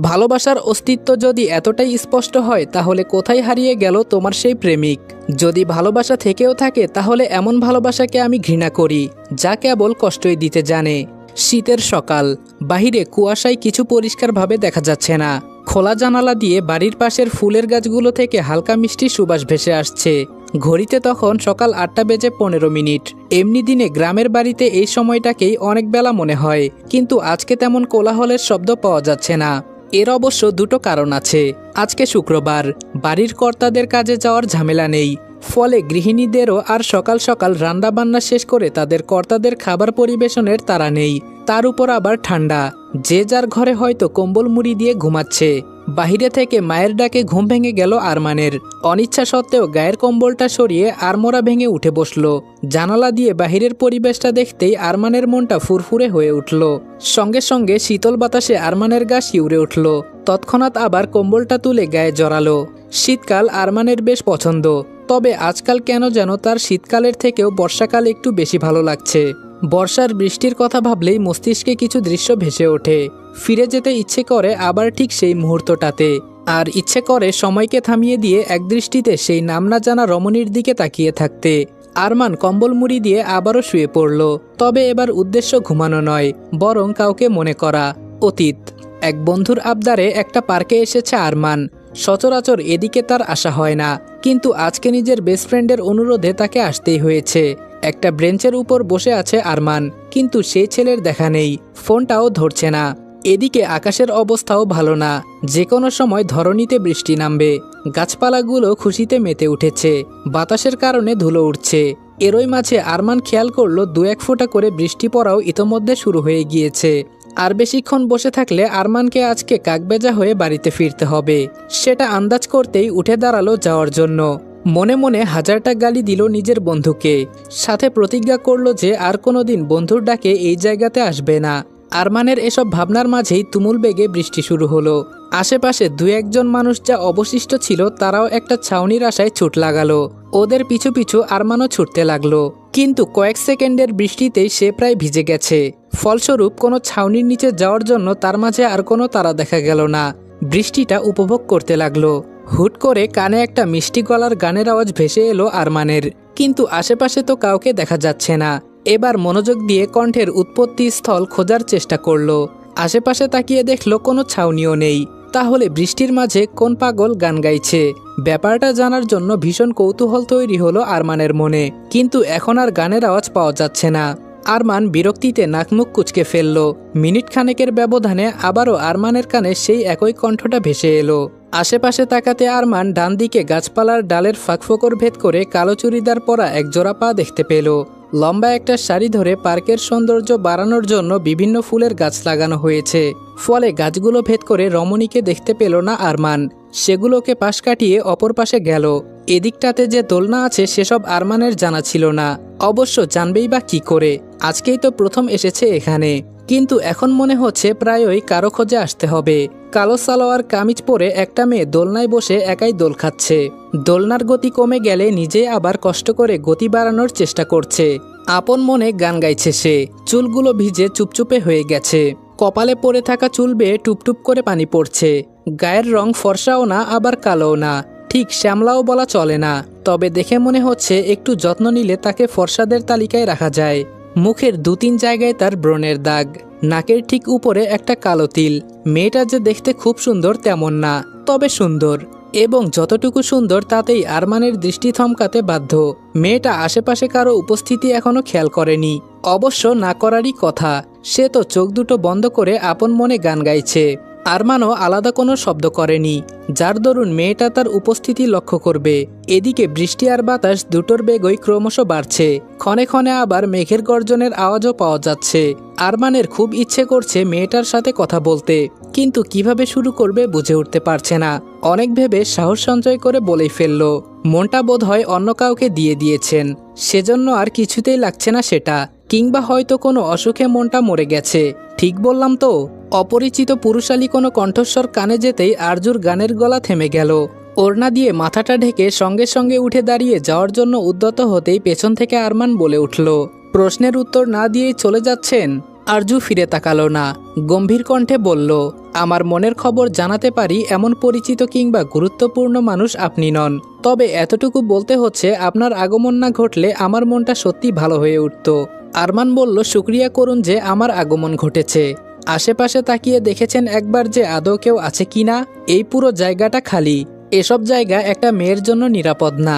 S1: ভালোবাসার অস্তিত্ব যদি এতটাই স্পষ্ট হয়, তাহলে কোথায় হারিয়ে গেল তোমার সেই প্রেমিক? যদি ভালোবাসা থেকেও থাকে, তাহলে এমন ভালোবাসাকে আমি ঘৃণা করি, যা কেবল কষ্টই দিতে জানে। শীতের সকাল, বাহিরে কুয়াশায় কিছু পরিষ্কারভাবে দেখা যাচ্ছে না। খোলা জানালা দিয়ে বাড়ির পাশের ফুলের গাছগুলো থেকে হালকা মিষ্টি সুবাস ভেসে আসছে। ঘড়িতে তখন সকাল 8:15। এমনি দিনে গ্রামের বাড়িতে এই সময়টাকেই অনেক বেলা মনে হয়, কিন্তু আজকে তেমন কোলাহলের শব্দ পাওয়া যাচ্ছে না। এর অবশ্য দুটো কারণ আছে। আজকে শুক্রবার, বাড়ির কর্তাদের কাজে যাওয়ার ঝামেলা নেই, ফলে গৃহিণীদেরও আর সকাল সকাল রান্নাবান্না শেষ করে তাদের কর্তাদের খাবার পরিবেশনের তাড়া নেই। তার উপর আবার ঠান্ডা, যে যার ঘরে হয়তো কম্বল মুড়ি দিয়ে ঘুমাচ্ছে। বাহিরে থেকে মায়ের ডাকে ঘুম ভেঙে গেল আরমানের। অনিচ্ছা সত্ত্বেও গায়ের কম্বলটা সরিয়ে আড়মোড়া ভেঙে উঠে বসল। জানালা দিয়ে বাহিরের পরিবেশটা দেখতেই আরমানের মনটা ফুরফুরে হয়ে উঠল। সঙ্গে সঙ্গে শীতল বাতাসে আরমানের গা শিউরে উঠল। তৎক্ষণাৎ আবার কম্বলটা তুলে গায়ে জড়ালো। শীতকাল আরমানের বেশ পছন্দ, তবে আজকাল কেন যেন তার শীতকালের থেকেও বর্ষাকাল একটু বেশি ভালো লাগছে। বর্ষার বৃষ্টির কথা ভাবলেই মস্তিষ্কে কিছু দৃশ্য ভেসে ওঠে। ফিরে যেতে ইচ্ছে করে আবার ঠিক সেই মুহূর্তটাতে, আর ইচ্ছে করে সময়কে থামিয়ে দিয়ে একদৃষ্টিতে সেই নাম না জানা রমণীর দিকে তাকিয়ে থাকতে। আরমান কম্বল মুড়ি দিয়ে আবারও শুয়ে পড়ল। তবে এবার উদ্দেশ্য ঘুমানো নয়, বরং কাউকে মনে করা। অতীত। এক বন্ধুর আবদারে একটা পার্কে এসেছে আরমান। সচরাচর এদিকে তার আসা হয় না, কিন্তু আজকে নিজের বেস্ট ফ্রেন্ডের অনুরোধে তাকে আসতেই হয়েছে। একটা ব্রেঞ্চের উপর বসে আছে আরমান, কিন্তু সেই ছেলের দেখা নেই, ফোনটাও ধরছে না। এদিকে আকাশের অবস্থাও ভালো না, যে কোনো সময় ধরণীতে বৃষ্টি নামবে। গাছপালাগুলো খুশিতে মেতে উঠেছে, বাতাসের কারণে ধুলো উঠছে। এরই মাঝে আরমান খেয়াল করলো 2-1 ফোঁটা করে বৃষ্টি পড়াও ইতোমধ্যে শুরু হয়ে গিয়েছে। আর বেশিক্ষণ বসে থাকলে আরমানকে আজকে কাকবেজা হয়ে বাড়িতে ফিরতে হবে। সেটা আন্দাজ করতেই উঠে দাঁড়ালো যাওয়ার জন্য। মনে মনে হাজারটা গালি দিল নিজের বন্ধুকে, সাথে প্রতিজ্ঞা করলো যে আর কোনোদিন বন্ধুর ডাকে এই জায়গাতে আসবে না। আরমানের এসব ভাবনার মাঝেই তুমুল বেগে বৃষ্টি শুরু হলো। আশেপাশে দু একজন মানুষ যা অবশিষ্ট ছিল তারাও একটা ছাউনির আশায় ছুট লাগালো। ওদের পিছু পিছু আরমানও ছুটতে লাগলো, কিন্তু কয়েক সেকেন্ডের বৃষ্টিতেই সে প্রায় ভিজে গেছে। ফলস্বরূপ কোনো ছাউনির নিচে যাওয়ার জন্য তার মাঝে আর কোনো তারা দেখা গেল না। বৃষ্টিটা উপভোগ করতে লাগলো। হুট করে কানে একটা মিষ্টি গলার গানের আওয়াজ ভেসে এলো আরমানের, কিন্তু আশেপাশে তো কাউকে দেখা যাচ্ছে না। এবার মনোযোগ দিয়ে কণ্ঠের উৎপত্তি স্থল খোঁজার চেষ্টা করলো। আশেপাশে তাকিয়ে দেখলো কোনো ছাউনিও নেই। তাহলে বৃষ্টির মাঝে কোন পাগল গান গাইছে? ব্যাপারটা জানার জন্য ভীষণ কৌতূহল তৈরি হলো আরমানের মনে, কিন্তু এখন আর গানের আওয়াজ পাওয়া যাচ্ছে না। আরমান বিরক্তিতে নাকমুখ কুঁচকে ফেলল। মিনিট খানেকের ব্যবধানে আবারও আরমানের কানে সেই একই কণ্ঠটা ভেসে এলো। আশেপাশে তাকাতে আরমান ডান দিকে গাছপালার ডালের ফাঁকফোকর ভেদ করে কালো চুড়িদার পরা এক জোড়া পা দেখতে পেল। লম্বা একটা সারি ধরে পার্কের সৌন্দর্য বাড়ানোর জন্য বিভিন্ন ফুলের গাছ লাগানো হয়েছে, ফলে গাছগুলো ভেদ করে রমণীকে দেখতে পেল না আরমান। সেগুলোকে পাশ কাটিয়ে অপর পাশে গেল। এদিকটাতে যে দোলনা আছে সেসব আরমানের জানা ছিল না। অবশ্য জানবেই বা কি করে, আজকেই তো প্রথম এসেছে এখানে। কিন্তু এখন মনে হচ্ছে প্রায়ই কারো খোঁজে আসতে হবে। কালো সালোয়ার কামিজ পরে একটা মেয়ে দোলনায় বসে একাই দোল খাচ্ছে। দোলনার গতি কমে গেলে নিজেই আবার কষ্ট করে গতি বাড়ানোর চেষ্টা করছে। আপন মনে গান গাইছে সে। চুলগুলো ভিজে চুপচুপে হয়ে গেছে। কপালে পড়ে থাকা চুল বেয়ে টুপটুপ করে পানি পড়ছে। গায়ের রং ফর্সাও না আবার কালোও না, ঠিক শ্যামলাও বলা চলে না। তবে দেখে মনে হচ্ছে একটু যত্ন নিলে তাকে ফর্সাদের তালিকায় রাখা যায়। মুখের 2-3 জায়গায় তার ব্রণের দাগ, নাকের ঠিক উপরে একটা কালো তিল। মেয়েটা যে দেখতে খুব সুন্দর তেমন না, তবে সুন্দর, এবং যতটুকু সুন্দর তাতেই আরমানের দৃষ্টি থমকাতে বাধ্য। মেয়েটা আশেপাশে কারো উপস্থিতি এখনো খেয়াল করেনি। অবশ্য না করারই কথা, সে তো চোখ দুটো বন্ধ করে আপন মনে গান গাইছে। আরমানও আলাদা কোনো শব্দ করেনি, যার দরুন মেয়েটা তার উপস্থিতি লক্ষ্য করবে। এদিকে বৃষ্টি আর বাতাস দুটোর বেগই ক্রমশ বাড়ছে। ক্ষণে ক্ষণে আবার মেঘের গর্জনের আওয়াজও পাওয়া যাচ্ছে। আরমানের খুব ইচ্ছে করছে মেয়েটার সাথে কথা বলতে, কিন্তু কিভাবে শুরু করবে বুঝে উঠতে পারছে না। অনেক ভেবে সাহস সঞ্চয় করে বলেই ফেলল। মনটা বোধ হয় অন্য কাউকে দিয়ে দিয়েছেন, সেজন্য আর কিছুতেই লাগছে না সেটা। কিংবা হয়তো কোনো অসুখে মনটা মরে গেছে। ঠিক বললাম তো? অপরিচিত পুরুষালী কোনো কণ্ঠস্বর কানে যেতেই আরজুর গানের গলা থেমে গেল। ওড়না দিয়ে মাথাটা ঢেকে সঙ্গে সঙ্গে উঠে দাঁড়িয়ে যাওয়ার জন্য উদ্যত হতেই পেছন থেকে আরমান বলে উঠল, প্রশ্নের উত্তর না দিয়েই চলে যাচ্ছেন? আরজু ফিরে তাকালো না, গম্ভীর কণ্ঠে বলল, আমার মনের খবর জানাতে পারি এমন পরিচিত কিংবা গুরুত্বপূর্ণ মানুষ আপনি নন। তবে এতটুকু বলতে হচ্ছে, আপনার আগমন না ঘটলে আমার মনটা সত্যি ভালো হয়ে উঠত। আরমান বলল, শুকরিয়া করুন যে আমার আগমন ঘটেছে। আশেপাশে তাকিয়ে দেখেছেন একবার যে আদৌ কেউ আছে কিনা? এই পুরো জায়গাটা খালি। এসব জায়গা একটা মেয়ের জন্য নিরাপদ না।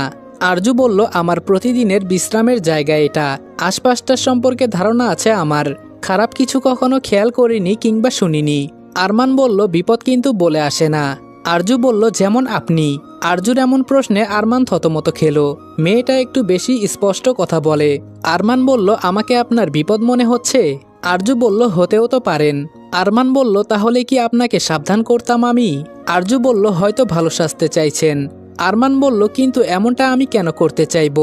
S1: আরজু বলল, আমার প্রতিদিনের বিশ্রামের জায়গা এটা। আশপাশটার সম্পর্কে ধারণা আছে আমার। খারাপ কিছু কখনো খেয়াল করিনি কিংবা শুনিনি। আরমান বলল, বিপদ কিন্তু বলে আসে না। আরজু বলল, যেমন আপনি? আরজুর এমন প্রশ্নে আরমান থতমত খেল। মেয়েটা একটু বেশি স্পষ্ট কথা বলে। আরমান বলল, আমাকে আপনার বিপদ মনে হচ্ছে? আরজু বলল, হতেও তো পারেন। আরমান বলল, তাহলে কি আপনাকে সাবধান করতাম আমি? আরজু বলল, হয়তো ভালো সাজতে চাইছেন। আরমান বলল, কিন্তু এমনটা আমি কেন করতে চাইব?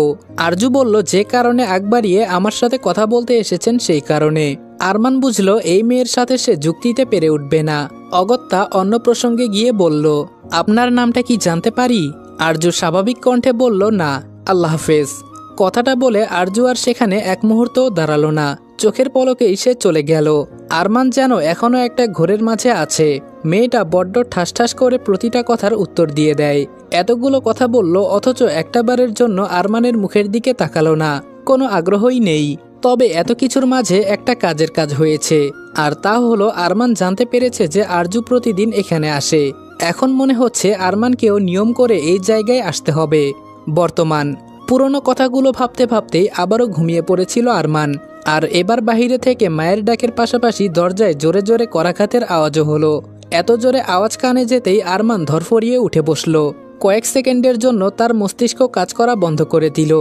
S1: আরজু বলল, যে কারণে আগ বাড়িয়ে আমার সাথে কথা বলতে এসেছেন সেই কারণে। আরমান বুঝল এই মেয়ের সাথে সে যুক্তিতে পেরে উঠবে না। অগত্যা অন্য প্রসঙ্গে গিয়ে বলল, আপনার নামটা কি জানতে পারি? আরজু স্বাভাবিক কণ্ঠে বলল, না। আল্লাহ হাফেজ। কথাটা বলে আরজু আর সেখানে এক মুহূর্তও দাঁড়ালো না। চোখের পলকেই সে চলে গেল। আরমান যেন এখনো একটা ঘোরের মাঝে আছে। মেয়েটা বড্ড ঠাস ঠাস করে প্রতিটা কথার উত্তর দিয়ে দেয়। এতগুলো কথা বলল, অথচ একটাবারের জন্য আরমানের মুখের দিকে তাকালো না। কোনো আগ্রহই নেই। তবে এত কিছুর মাঝে একটা কাজের কাজ হয়েছে, আর তা হলো আরমান জানতে পেরেছে যে আরজু প্রতিদিন এখানে আসে। এখন মনে হচ্ছে আরমানকেও নিয়ম করে এই জায়গায় আসতে হবে। বর্তমান পুরনো কথাগুলো ভাবতে ভাবতেই আবারও ঘুমিয়ে পড়েছিল আরমান। আর এবার বাহিরে থেকে মায়ের ডাকের পাশাপাশি দরজায় জোরে জোরে করাঘাতের আওয়াজও হলো। এত জোরে আওয়াজ কানে যেতেই আরমান ধরফরিয়ে উঠে বসল। কয়েক সেকেন্ডের জন্য তার মস্তিষ্ক কাজ করা বন্ধ করে দিল।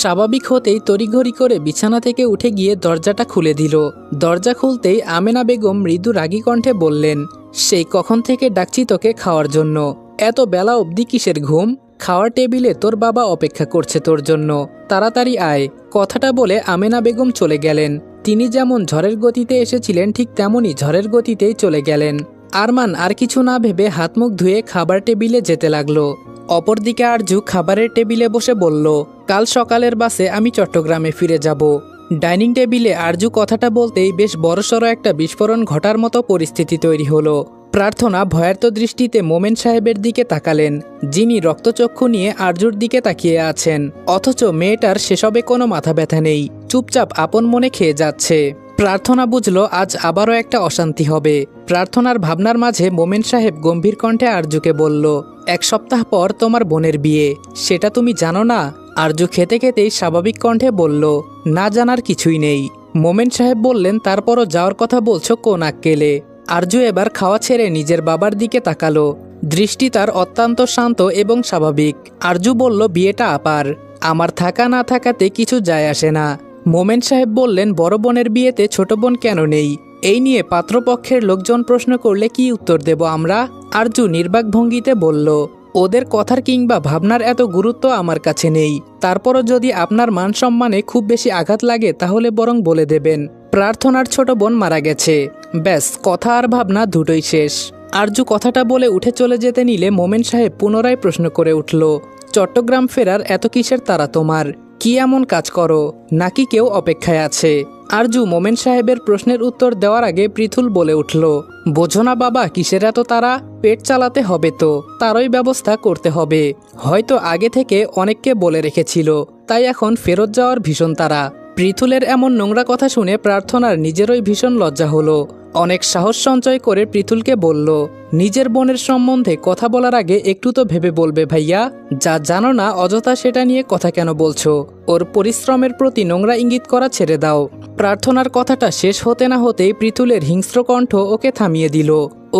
S1: স্বাভাবিক হতেই তড়িঘড়ি করে বিছানা থেকে উঠে গিয়ে দরজাটা খুলে দিল। দরজা খুলতেই আমেনা বেগম মৃদু রাগী কণ্ঠে বললেন, সেই কখন থেকে ডাকছি তোকে খাওয়ার জন্য। এত বেলা অবধি কিসের ঘুম? খাওয়ার টেবিলে তোর বাবা অপেক্ষা করছে তোর জন্য, তাড়াতাড়ি আয়। কথাটা বলে আমেনা বেগম চলে গেলেন। তিনি যেমন ঝড়ের গতিতে এসেছিলেন ঠিক তেমনই ঝড়ের গতিতেই চলে গেলেন। আরমান আর কিছু না ভেবে হাত মুখ ধুয়ে খাবার টেবিলে যেতে লাগলো। অপরদিকে আরজু খাবারের টেবিলে বসে বলল, কাল সকালের বাসে আমি চট্টগ্রামে ফিরে যাব। ডাইনিং টেবিলে আরজু কথাটা বলতেই বেশ বড়সড় একটা বিস্ফোরণ ঘটার মতো পরিস্থিতি তৈরি হলো। প্রার্থনা ভয়ার্ত দৃষ্টিতে মোমেন সাহেবের দিকে তাকালেন, যিনি রক্তচক্ষু নিয়ে আরজুর দিকে তাকিয়ে আছেন, অথচ মেয়েটার সেসবে কোনো মাথা ব্যথা নেই, চুপচাপ আপন মনে খেয়ে যাচ্ছে। প্রার্থনা বুঝল আজ আবারও একটা অশান্তি হবে। প্রার্থনার ভাবনার মাঝে মোমেন সাহেব গম্ভীর কণ্ঠে আরজুকে বলল, 1 সপ্তাহ পর তোমার বোনের বিয়ে, সেটা তুমি জানো না? আরজু খেতে খেতেই স্বাভাবিক কণ্ঠে বলল, না জানার কিছুই নেই। মোমেন সাহেব বললেন, তারপরও যাওয়ার কথা বলছো কোন আক্কেলে? আরজু এবার খাওয়া ছেড়ে নিজের বাবার দিকে তাকালো। দৃষ্টি তার অত্যন্ত শান্ত এবং স্বাভাবিক। আরজু বলল, বিয়েটা আপার, আমার থাকা না থাকাতে কিছু যায় আসে না। মোমেন সাহেব বললেন, বড় বোনের বিয়েতে ছোট বোন কেন নেই? এই নিয়ে পাত্রপক্ষের লোকজন প্রশ্ন করলে কি উত্তর দেব আমরা? আরজু নির্বাক ভঙ্গিতে বলল, ওদের কথার কিংবা ভাবনার এত গুরুত্ব আমার কাছে নেই। তারপরও যদি আপনার মান সম্মানে খুব বেশি আঘাত লাগে তাহলে বরং বলে দেবেন, প্রার্থনার ছোট বোন মারা গেছে। ব্যাস, কথা আর ভাবনা দুটোই শেষ। আরজু কথাটা বলে উঠে চলে যেতে নিলে মোমেন সাহেব পুনরায় প্রশ্ন করে উঠল, চট্টগ্রাম ফেরার এত কিসের তাড়া তোমার? কি এমন কাজ করো, নাকি কেউ অপেক্ষায় আছে? আরজু মোমেন সাহেবের প্রশ্নের উত্তর দেওয়ার আগে পৃথুল বলে উঠল, বোঝো না বাবা কিসের এত তারা? পেট চালাতে হবে তো, তারই ব্যবস্থা করতে হবে। হয়তো আগে থেকে অনেককে বলে রেখেছিল, তাই এখন ফেরত যাওয়ার ভীষণ তারা। পৃথুলের এমন নোংরা কথা শুনে প্রার্থনার নিজেরই ভীষণ লজ্জা হলো। অনেক সাহস সঞ্চয় করে পৃথুলকে বলল, নিজের বোনের সম্বন্ধে কথা বলার আগে একটু তো ভেবে বলবে ভাইয়া। যা জানো না অযথা সেটা নিয়ে কথা কেন বলছো? ওর পরিশ্রমের প্রতি নোংরা ইঙ্গিত করা ছেড়ে দাও। প্রার্থনার কথাটা শেষ হতে না হতেই পৃথুলের হিংস্র কণ্ঠ ওকে থামিয়ে দিল।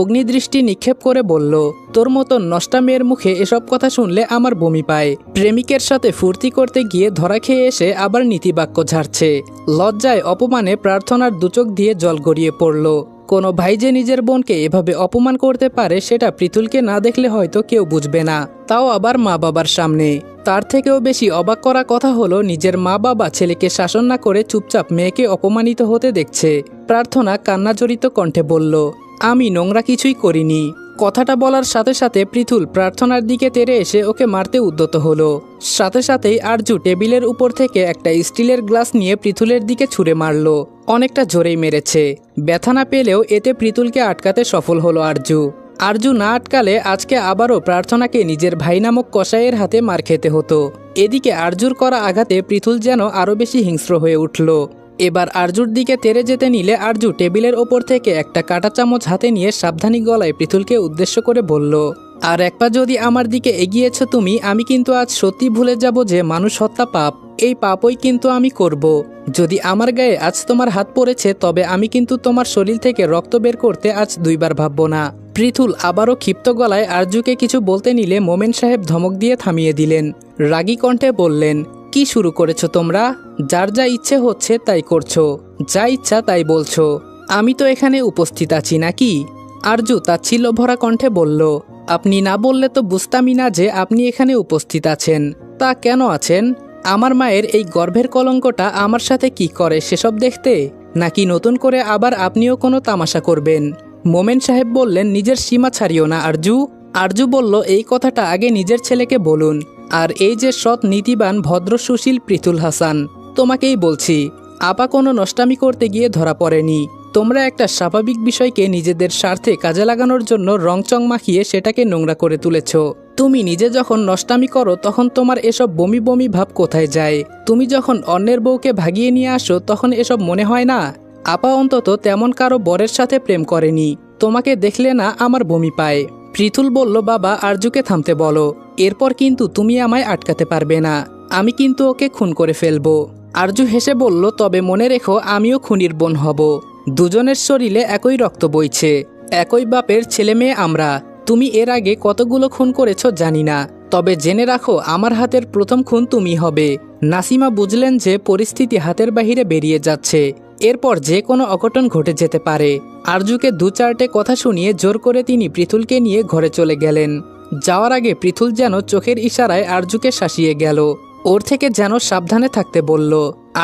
S1: অগ্নিদৃষ্টি নিক্ষেপ করে বলল, তোর মতন নষ্টা মেয়ের মুখে এসব কথা শুনলে আমার বমি পায়। প্রেমিকের সাথে ফুর্তি করতে গিয়ে ধরা খেয়ে এসে আবার নীতিবাক্য ঝাড়ছে। লজ্জায় অপমানে প্রার্থনার দুচোখ দিয়ে জল গড়িয়ে পড়ল। কোনো ভাই যে নিজের বোনকে এভাবে অপমান করতে পারে সেটা পৃথুলকে না দেখলে হয়তো কেউ বুঝবে না, তাও আবার মা বাবার সামনে। তার থেকেও বেশি অবাক করা কথা হলো, নিজের মা বাবা ছেলেকে শাসন না করে চুপচাপ মেয়েকে অপমানিত হতে দেখছে। প্রার্থনা কান্নাজড়িত কণ্ঠে বলল, আমি নোংরা কিছুই করিনি। কথাটা বলার সাথে সাথে পৃথুল প্রার্থনার দিকে তেড়ে এসে ওকে মারতে উদ্যত হলো। সাথে সাথেই আরজু টেবিলের উপর থেকে একটা স্টিলের গ্লাস নিয়ে পৃথুলের দিকে ছুঁড়ে মারল। অনেকটা জোরেই মেরেছে। ব্যথা না পেলেও এতে পৃথুলকে আটকাতে সফল হলো আরজু। আরজু না আটকালে আজকে আবারও প্রার্থনাকে নিজের ভাই নামক কসাইয়ের হাতে মার খেতে হতো। এদিকে আরজুর করা আঘাতে পৃথুল যেন আরও বেশি হিংস্র হয়ে উঠল। এবার আরজুর দিকে তেড়ে যেতে নিলে আরজু টেবিলের ওপর থেকে একটা কাঁটা চামচ হাতে নিয়ে সাবধানী গলায় পৃথুলকে উদ্দেশ্য করে বলল, আর এক পা যদি আমার দিকে এগিয়েছ তুমি, আমি কিন্তু আজ সত্যি ভুলে যাব যে মানুষ হত্যা পাপ। এই পাপই কিন্তু আমি করব। যদি আমার গায়ে আজ তোমার হাত পড়েছে তবে আমি কিন্তু তোমার শরীর থেকে রক্ত বের করতে আজ 2 বার ভাববো না। পৃথুল আবারও ক্ষিপ্ত গলায় আরজুকে কিছু বলতে নিলে মোমেন সাহেব ধমক দিয়ে থামিয়ে দিলেন। রাগী কণ্ঠে বললেন, কি শুরু করেছো তোমরা? যার যা ইচ্ছে হচ্ছে তাই করছো, যা ইচ্ছা তাই বলছো। আমি তো এখানে উপস্থিত আছি নাকি? আরজু তাচ্ছিল্য ভরা কণ্ঠে বলল, আপনি না বললে তো বুঝতামই না যে আপনি এখানে উপস্থিত আছেন। তা কেন আছেন? আমার মায়ের এই গর্ভের কলঙ্কটা আমার সাথে কি করে সেসব দেখতে, নাকি নতুন করে আবার আপনিও কোনো তামাশা করবেন? মোমেন সাহেব বললেন, নিজের সীমা ছাড়িও না আরজু। আরজু বলল, এই কথাটা আগে নিজের ছেলেকে বলুন। আর এই যে সৎ নীতিবান ভদ্র সুশীল পৃথুল হাসান, তোমাকেই বলছি, আপা কোনো নষ্টামি করতে গিয়ে ধরা পড়েনি। তোমরা একটা স্বাভাবিক বিষয়কে নিজেদের স্বার্থে কাজে লাগানোর জন্য রংচং মাখিয়ে সেটাকে নোংরা করে তুলেছ। তুমি নিজে যখন নষ্টামি করো তখন তোমার এসব বমি বমি ভাব কোথায় যায়? তুমি যখন অন্যের বউকে ভাগিয়ে নিয়ে আসো তখন এসব মনে হয় না? আপা অন্তত তেমন কারো বরের সাথে প্রেম করেনি। তোমাকে দেখলে না আমার বমি পায়। পৃথুল বলল, বাবা আরজুকে থামতে বলো, এরপর কিন্তু তুমি আমায় আটকাতে পারবে না। আমি কিন্তু ওকে খুন করে ফেলবো। আরজু হেসে বলল, তবে মনে রেখো আমিও খুনির বোন হব। দুজনের শরীরে একই রক্ত বইছে, একই বাপের ছেলে মেয়ে আমরা। তুমি এর আগে কতগুলো খুন করেছো জানি না, তবে জেনে রাখো আমার হাতের প্রথম খুন তুমি হবে। নাসিমা বুঝলেন যে পরিস্থিতি হাতের বাহিরে বেরিয়ে যাচ্ছে, এরপর যে কোনো অঘটন ঘটে যেতে পারে। আরজুকে 2-4টে কথা শুনিয়ে জোর করে তিনি পৃথুলকে নিয়ে ঘরে চলে গেলেন। যাওয়ার আগে পৃথুল যেন চোখের ইশারায় আরজুকে শাসিয়ে গেল, ওর থেকে যেন সাবধানে থাকতে বলল।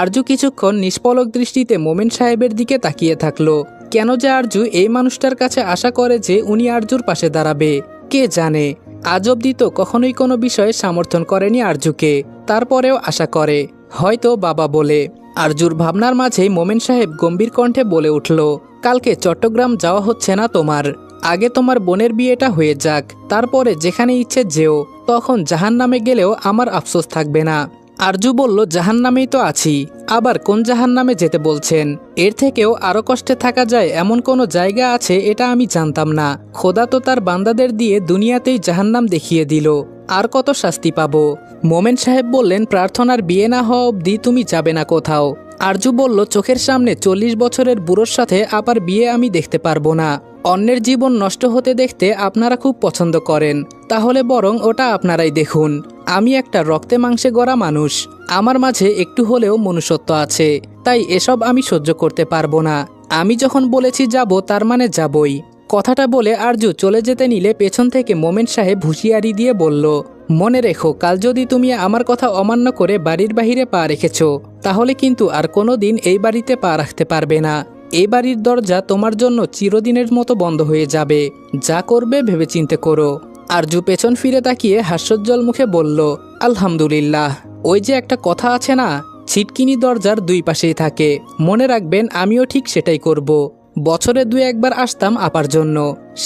S1: আরজু কিছুক্ষণ নিষ্পলক দৃষ্টিতে মোমেন সাহেবের দিকে তাকিয়ে থাকলো। কেন যে আরজু এই মানুষটার কাছে আশা করে যে উনি আরজুর পাশে দাঁড়াবে, কে জানে। আজ অব্দি তো কখনোই কোনো বিষয়ে সমর্থন করেনি আরজুকে, তারপরেও আশা করে, হয়তো বাবা বলে। আরজুর ভাবনার মাঝেই মোমেন সাহেব গম্ভীর কণ্ঠে বলে উঠল, কালকে চট্টগ্রাম যাওয়া হচ্ছে না তোমার। আগে তোমার বোনের বিয়েটা হয়ে যাক, তারপরে যেখানে ইচ্ছে যেও। তখন জাহান্নামে গেলেও আমার আফসোস থাকবে না। আরজু বলল, জাহান্নামেই তো আছি, আবার কোন জাহান্নামে যেতে বলছেন? এর থেকেও আরো কষ্টে থাকা যায় এমন কোনো জায়গা আছে এটা আমি জানতাম না। খোদা তো তার বান্দাদের দিয়ে দুনিয়াতেই জাহান্নাম দেখিয়ে দিল, আর কত শাস্তি পাবো? মোমেন সাহেব বললেন, প্রার্থনার বিয়ে না হওয়া অবধি তুমি যাবে না কোথাও। আরজু বলল, চোখের সামনে 40 বছরের বুড়োর সাথে আবার বিয়ে আমি দেখতে পারবো না। অন্যের জীবন নষ্ট হতে দেখতে আপনারা খুব পছন্দ করেন, তাহলে বরং ওটা আপনারাই দেখুন। আমি একটা রক্তে মাংসে গড়া মানুষ, আমার মাঝে একটু হলেও মনুষ্যত্ব আছে, তাই এসব আমি সহ্য করতে পারবো না। আমি যখন বলেছি যাব, তার মানে যাবই। কথাটা বলে আরজু চলে যেতে নিলে পেছন থেকে মোমেন সাহেব হুঁশিয়ারি দিয়ে বলল, মনে রেখো, কাল যদি তুমি আমার কথা অমান্য করে বাড়ির বাহিরে পা রেখেছ, তাহলে কিন্তু আর কোনো দিন এই বাড়িতে পা রাখতে পারবে না। এই বাড়ির দরজা তোমার জন্য চিরদিনের মতো বন্ধ হয়ে যাবে। যা করবে ভেবেচিন্তে করো। আরজু পেছন ফিরে তাকিয়ে হাস্যোজ্জ্বল মুখে বলল, আলহামদুলিল্লাহ। ওই যে একটা কথা আছে না, ছিটকিনি দরজার দুই পাশেই থাকে। মনে রাখবেন, আমিও ঠিক সেটাই করব। বছরে 2-1 বার আসতাম আপার জন্য,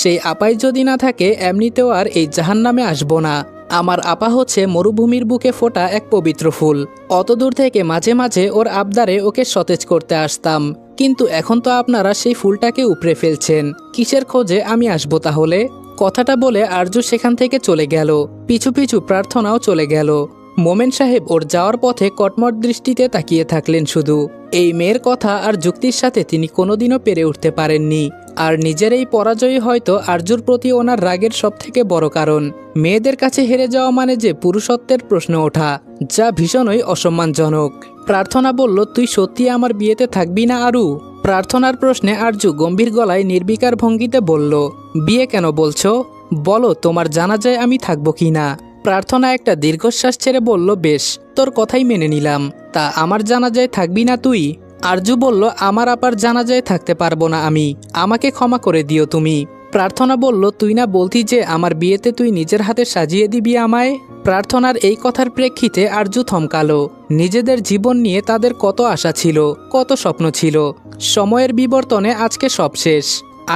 S1: সেই আপাই যদি না থাকে এমনিতেও আর এই জাহান্নামে আসবো না। আমার আপা হচ্ছে মরুভূমির বুকে ফোটা এক পবিত্র ফুল। অত দূর থেকে মাঝে মাঝে ওর আবদারে ওকে সতেজ করতে আসতাম, কিন্তু এখন তো আপনারা সেই ফুলটাকে উপড়ে ফেলছেন। কিসের খোঁজে আমি আসবো তাহলে? কথাটা বলে আরজু সেখান থেকে চলে গেল, পিছু পিছু প্রার্থনাও চলে গেল। মোমেন সাহেব ওর যাওয়ার পথে কটমট দৃষ্টিতে তাকিয়ে থাকলেন শুধু। এই মেয়ের কথা আর যুক্তির সাথে তিনি কোনোদিনও পেরে উঠতে পারেননি, আর নিজের এই পরাজয়ই হয়তো আরজুর প্রতি ওনার রাগের সবথেকে বড় কারণ। মেয়েদের কাছে হেরে যাওয়া মানে যে পুরুষত্বের প্রশ্ন ওঠা, যা ভীষণই অসম্মানজনক। প্রার্থনা বলল, তুই সত্যি আমার বিয়েতে থাকবি না আরু? প্রার্থনার প্রশ্নে আরজু গম্ভীর গলায় নির্বিকার ভঙ্গিতে বলল, বিয়ে কেন বলছো? বলো তোমার জানাজায় আমি থাকবো কি না? প্রার্থনা একটা দীর্ঘশ্বাস ছেড়ে বলল, বেশ, তোর কথাই মেনে নিলাম। তা আমার জানাজায় থাকবি না তুই? আরজু বলল, আমার আপার জানাজায় থাকতে পারবো না আমি, আমাকে ক্ষমা করে দিও তুমি। প্রার্থনা বলল, তুই না বলতি যে আমার বিয়েতে তুই নিজের হাতে সাজিয়ে দিবি আমায়? প্রার্থনার এই কথার প্রেক্ষিতে আরজু থমকালো। নিজেদের জীবন নিয়ে তাদের কত আশা ছিল, কত স্বপ্ন ছিল, সময়ের বিবর্তনে আজকে সব শেষ।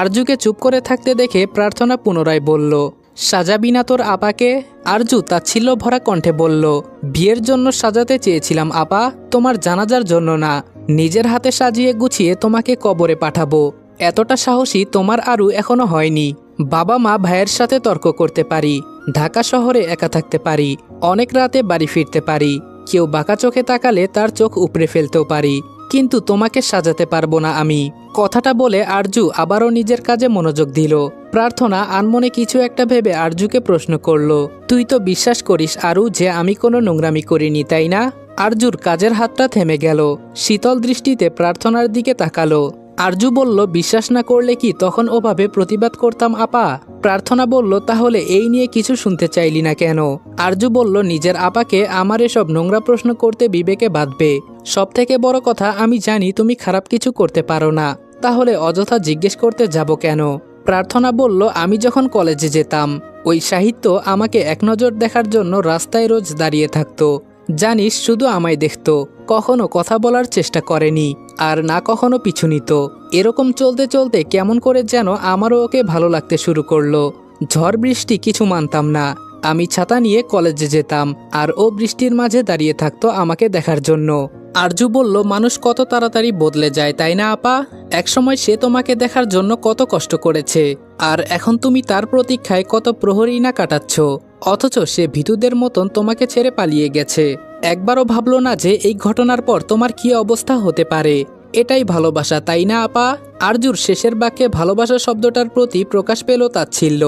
S1: আরজুকে চুপ করে থাকতে দেখে প্রার্থনা পুনরায় বলল, সাজাবি না তোর আপাকে? আরজু তাচ্ছিল্য ভরা কণ্ঠে বলল, বিয়ের জন্য সাজাতে চেয়েছিলাম আপা, তোমার জানাজার জন্য না। নিজের হাতে সাজিয়ে গুছিয়ে তোমাকে কবরে পাঠাবো, এতটা সাহসী তোমার আরু এখনো হয়নি। বাবা মা ভাইয়ের সাথে তর্ক করতে পারি, ঢাকা শহরে একা থাকতে পারি, অনেক রাতে বাড়ি ফিরতে পারি, কেউ বাঁকা চোখে তাকালে তার চোখ উপড়ে ফেলতেও পারি, কিন্তু তোমাকে সাজাতে পারবো না আমি। কথাটা বলে আরজু আবারও নিজের কাজে মনোযোগ দিল। প্রার্থনা আনমনে কিছু একটা ভেবে আরজুকে প্রশ্ন করল, তুই তো বিশ্বাস করিস আরু যে আমি কোনো নোংরামি করিনি, তাই না? আরজুর কাজের হাতটা থেমে গেল, শীতল দৃষ্টিতে প্রার্থনার দিকে তাকালো। আরজু বলল, বিশ্বাস না করলে কি তখন ওভাবে প্রতিবাদ করতাম আপা? প্রার্থনা বলল, তাহলে এই নিয়ে কিছু শুনতে চাইলি না কেন? আরজু বলল, নিজের আপাকে আমার এসব নোংরা প্রশ্ন করতে বিবেকে বাঁধবে। সব থেকে বড় কথা, আমি জানি তুমি খারাপ কিছু করতে পারো না, তাহলে অযথা জিজ্ঞেস করতে যাব কেন? প্রার্থনা বলল, আমি যখন কলেজে যেতাম, ওই সাহিত্য আমাকে এক নজর দেখার জন্য রাস্তায় রোজ দাঁড়িয়ে থাকতো। জানিস, শুধু আমায় দেখত, কখনো কথা বলার চেষ্টা করেনি, আর না কখনো পিছু নিত। এরকম চলতে চলতে কেমন করে যেন আমারও ওকে ভালো লাগতে শুরু করলো। ঝড় বৃষ্টি কিছু মানতাম না, আমি ছাতা নিয়ে কলেজে যেতাম, আর ও বৃষ্টির মাঝে দাঁড়িয়ে থাকতো আমাকে দেখার জন্য। আরজু বলল, মানুষ কত তাড়াতাড়ি বদলে যায়, তাই না আপা? একসময় সে তোমাকে দেখার জন্য কত কষ্ট করেছে, আর এখন তুমি তার প্রতীক্ষায় কত প্রহরী না কাটাচ্ছ, অথচ সে ভীতুদের মতন তোমাকে ছেড়ে পালিয়ে গেছে। একবারও ভাবলো না যে এই ঘটনার পর তোমার কি অবস্থা হতে পারে? এটাই ভালোবাসা, তাই না আপা? আরজুর শেষের বাক্যে ভালোবাসা শব্দটার প্রতি প্রকাশ পেল তাচ্ছিল্য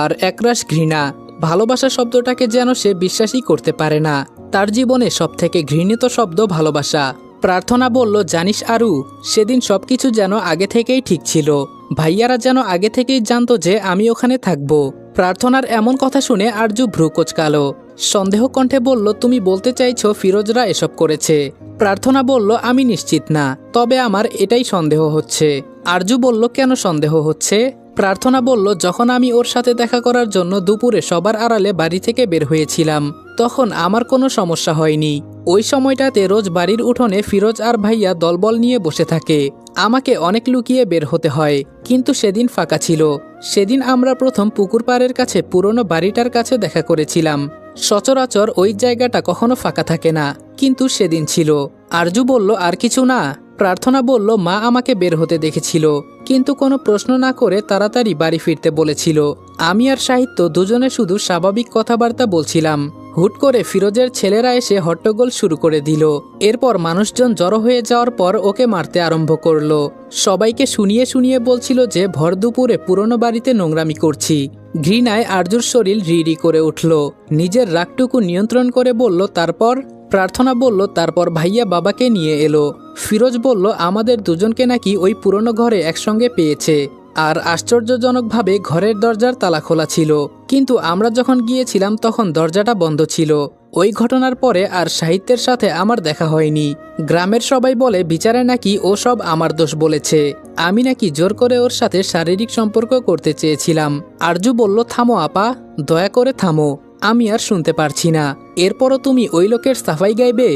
S1: আর একরাশ ঘৃণা। ভালোবাসা শব্দটাকে যেন সে বিশ্বাসই করতে পারে না। তার জীবনে সবথেকে ঘৃণিত শব্দ ভালোবাসা। প্রার্থনা বলল, জানিস আরু, সেদিন সবকিছু যেন আগে থেকেই ঠিক ছিল। ভাইয়ারা যেন আগে থেকেই জানতো যে আমি ওখানে থাকব। প্রার্থনার এমন কথা শুনে আরজু ভ্রু কোঁচকালো। সন্দেহ কণ্ঠে বলল, তুমি বলতে চাইছো ফিরোজরা এসব করেছে? প্রার্থনা বলল, আমি নিশ্চিত না, তবে আমার এটাই সন্দেহ হচ্ছে। আরজু বলল, কেন সন্দেহ হচ্ছে? প্রার্থনা বলল, যখন আমি ওর সাথে দেখা করার জন্য দুপুরে সবার আড়ালে বাড়ি থেকে বের হয়েছিলাম তখন আমার কোনো সমস্যা হয়নি। ওই সময়টাতে রোজ বাড়ির উঠোনে ফিরোজ আর ভাইয়া দলবল নিয়ে বসে থাকে। আমাকে অনেক লুকিয়ে বের হতে হয়, কিন্তু সেদিন ফাঁকা ছিল। সেদিন আমরা প্রথম পুকুর পাড়ের কাছে পুরনো বাড়িটার কাছে দেখা করেছিলাম। সচরাচর ওই জায়গাটা কখনো ফাঁকা থাকে না, কিন্তু সেদিন ছিল। আরজু বলল, আর কিছু না? প্রার্থনা বলল, মা আমাকে বের হতে দেখেছিল, কিন্তু কোনো প্রশ্ন না করে তাড়াতাড়ি বাড়ি ফিরতে বলেছিল। আমি আর সাহিত্য দুজনে শুধু স্বাভাবিক কথাবার্তা বলছিলাম। হুট করে ফিরোজের ছেলেরা এসে হট্টগোল শুরু করে দিল। এরপর মানুষজন জড়ো হয়ে যাওয়ার পর ওকে মারতে আরম্ভ করলো। সবাইকে শুনিয়ে শুনিয়ে বলছিল যে ভর দুপুরে পুরনো বাড়িতে নোংরামি করছি। ঘৃণায় আরজুর শরীর রিরি করে উঠল। নিজের রাগটুকু নিয়ন্ত্রণ করে বলল, তারপর? প্রার্থনা বলল, তারপর ভাইয়া বাবাকে নিয়ে এলো। ফিরোজ বলল, আমাদের দুজনকে নাকি ওই পুরনো ঘরে একসঙ্গে পেয়েছে। আর আশ্চর্যজনকভাবে ঘরের দরজার তালা খোলা ছিল, কিন্তু আমরা যখন গিয়েছিলাম তখন দরজাটা বন্ধ ছিল। ওই ঘটনার পরে আর সাহিত্যের সাথে আমার দেখা হয়নি। গ্রামের সবাই বলে বিচারে নাকি ও সব আমার দোষ বলেছে। আমি নাকি জোর করে ওর সাথে শারীরিক সম্পর্ক করতে চেয়েছিলাম। আরজু বলল, থামো আপা, দয়া করে থামো, আমি আর শুনতে পারছি না। এরপরও তুমি ওই লোকের সাফাই গাইবে?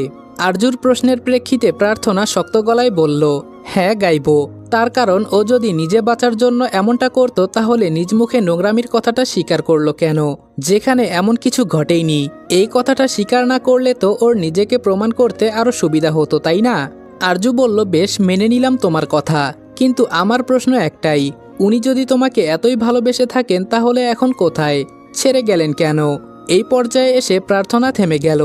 S1: আরজুর প্রশ্নের প্রেক্ষিতে প্রার্থনা শক্ত গলায় বলল, হ্যাঁ গাইব। তার কারণ ও যদি নিজে বাঁচার জন্য এমনটা করত তাহলে নিজ মুখে নোংরামির কথাটা স্বীকার করলো কেন, যেখানে এমন কিছু ঘটেইনি? এই কথাটা স্বীকার না করলে তো ওর নিজেকে প্রমাণ করতে আরো সুবিধা হতো, তাই না? আরজু বলল, বেশ, মেনে নিলাম তোমার কথা, কিন্তু আমার প্রশ্ন একটাই, উনি যদি তোমাকে এতই ভালোবেসে থাকেন তাহলে এখন কোথায়? ছেড়ে গেলেন কেন? এই পর্যায়ে এসে প্রার্থনা থেমে গেল।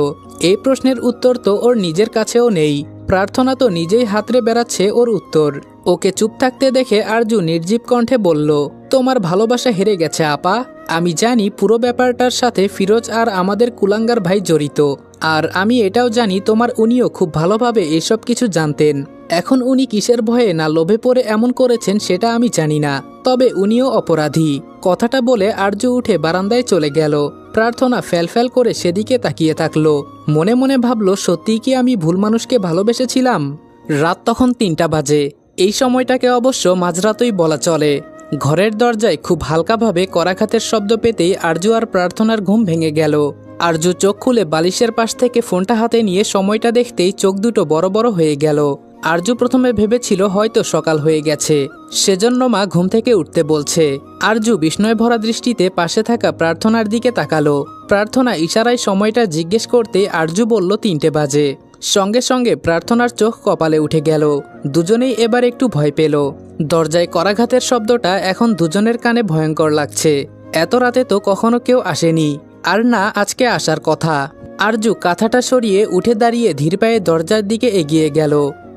S1: এই প্রশ্নের উত্তর তো ওর নিজের কাছেও নেই। প্রার্থনা তো নিজেই হাতড়ে বেড়াচ্ছে ওর উত্তর। ওকে চুপ থাকতে দেখে আরজু নির্জীব কণ্ঠে বলল, তোমার ভালোবাসা হেরে গেছে আপা। আমি জানি পুরো ব্যাপারটার সাথে ফিরোজ আর আমাদের কুলাঙ্গার ভাই জড়িত। আর আমি এটাও জানি তোমার উনিও খুব ভালোভাবে এসব কিছু জানতেন। এখন উনি কিসের ভয়ে না লোভে পড়ে এমন করেছেন সেটা আমি জানি না, তবে উনিও অপরাধী। কথাটা বলে আরজু উঠে বারান্দায় চলে গেল। প্রার্থনা ফ্যালফ্যাল করে সেদিকে তাকিয়ে থাকলো। মনে মনে ভাবল, সত্যিই কি আমি ভুল মানুষকে ভালোবেসেছিলাম? রাত তখন 3টা বাজে। এই সময়টাকে অবশ্য মাঝরাতই বলা চলে। ঘরের দরজায় খুব হালকাভাবে করাঘাতের শব্দ পেতেই আরজু আর প্রার্থনার ঘুম ভেঙে গেল। আরজু চোখ খুলে বালিশের পাশ থেকে ফোনটা হাতে নিয়ে সময়টা দেখতেই চোখ দুটো বড় বড় হয়ে গেল। আরজু প্রথমে ভেবেছিল হয়তো সকাল হয়ে গেছে, সেজন্য মা ঘুম থেকে উঠতে বলছে। আরজু বিস্ময় ভরা দৃষ্টিতে পাশে থাকা প্রার্থনার দিকে তাকালো। প্রার্থনা ইশারায় সময়টা জিজ্ঞেস করতে আরজু বলল 3টে বাজে। সঙ্গে সঙ্গে প্রার্থনার চোখ কপালে উঠে গেল। দুজনেই এবার একটু ভয় পেল। দরজায় করাঘাতের শব্দটা এখন দুজনের কানে ভয়ঙ্কর লাগছে। এত রাতে তো কখনো কেউ আসেনি, আর না আজকে আসার কথা। আরজু কাঁথাটা সরিয়ে উঠে দাঁড়িয়ে ধীর পায়ে দরজার দিকে এগিয়ে গেল।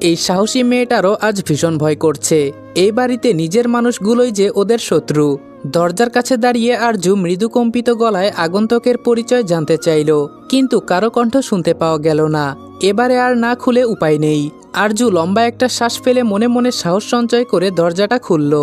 S1: এই সাহসী মেয়েটারও আজ ভীষণ ভয় করছে। এই বাড়িতে নিজের মানুষগুলোই যে ওদের শত্রু। দরজার কাছে দাঁড়িয়ে আরজু মৃদু কম্পিত গলায় আগন্তুকের পরিচয় জানতে চাইল, কিন্তু কারো কণ্ঠ শুনতে পাওয়া গেল না। এবারে আর না খুলে উপায় নেই। আরজু লম্বা একটা শ্বাস ফেলে মনে মনে সাহস সঞ্চয় করে দরজাটা খুলল।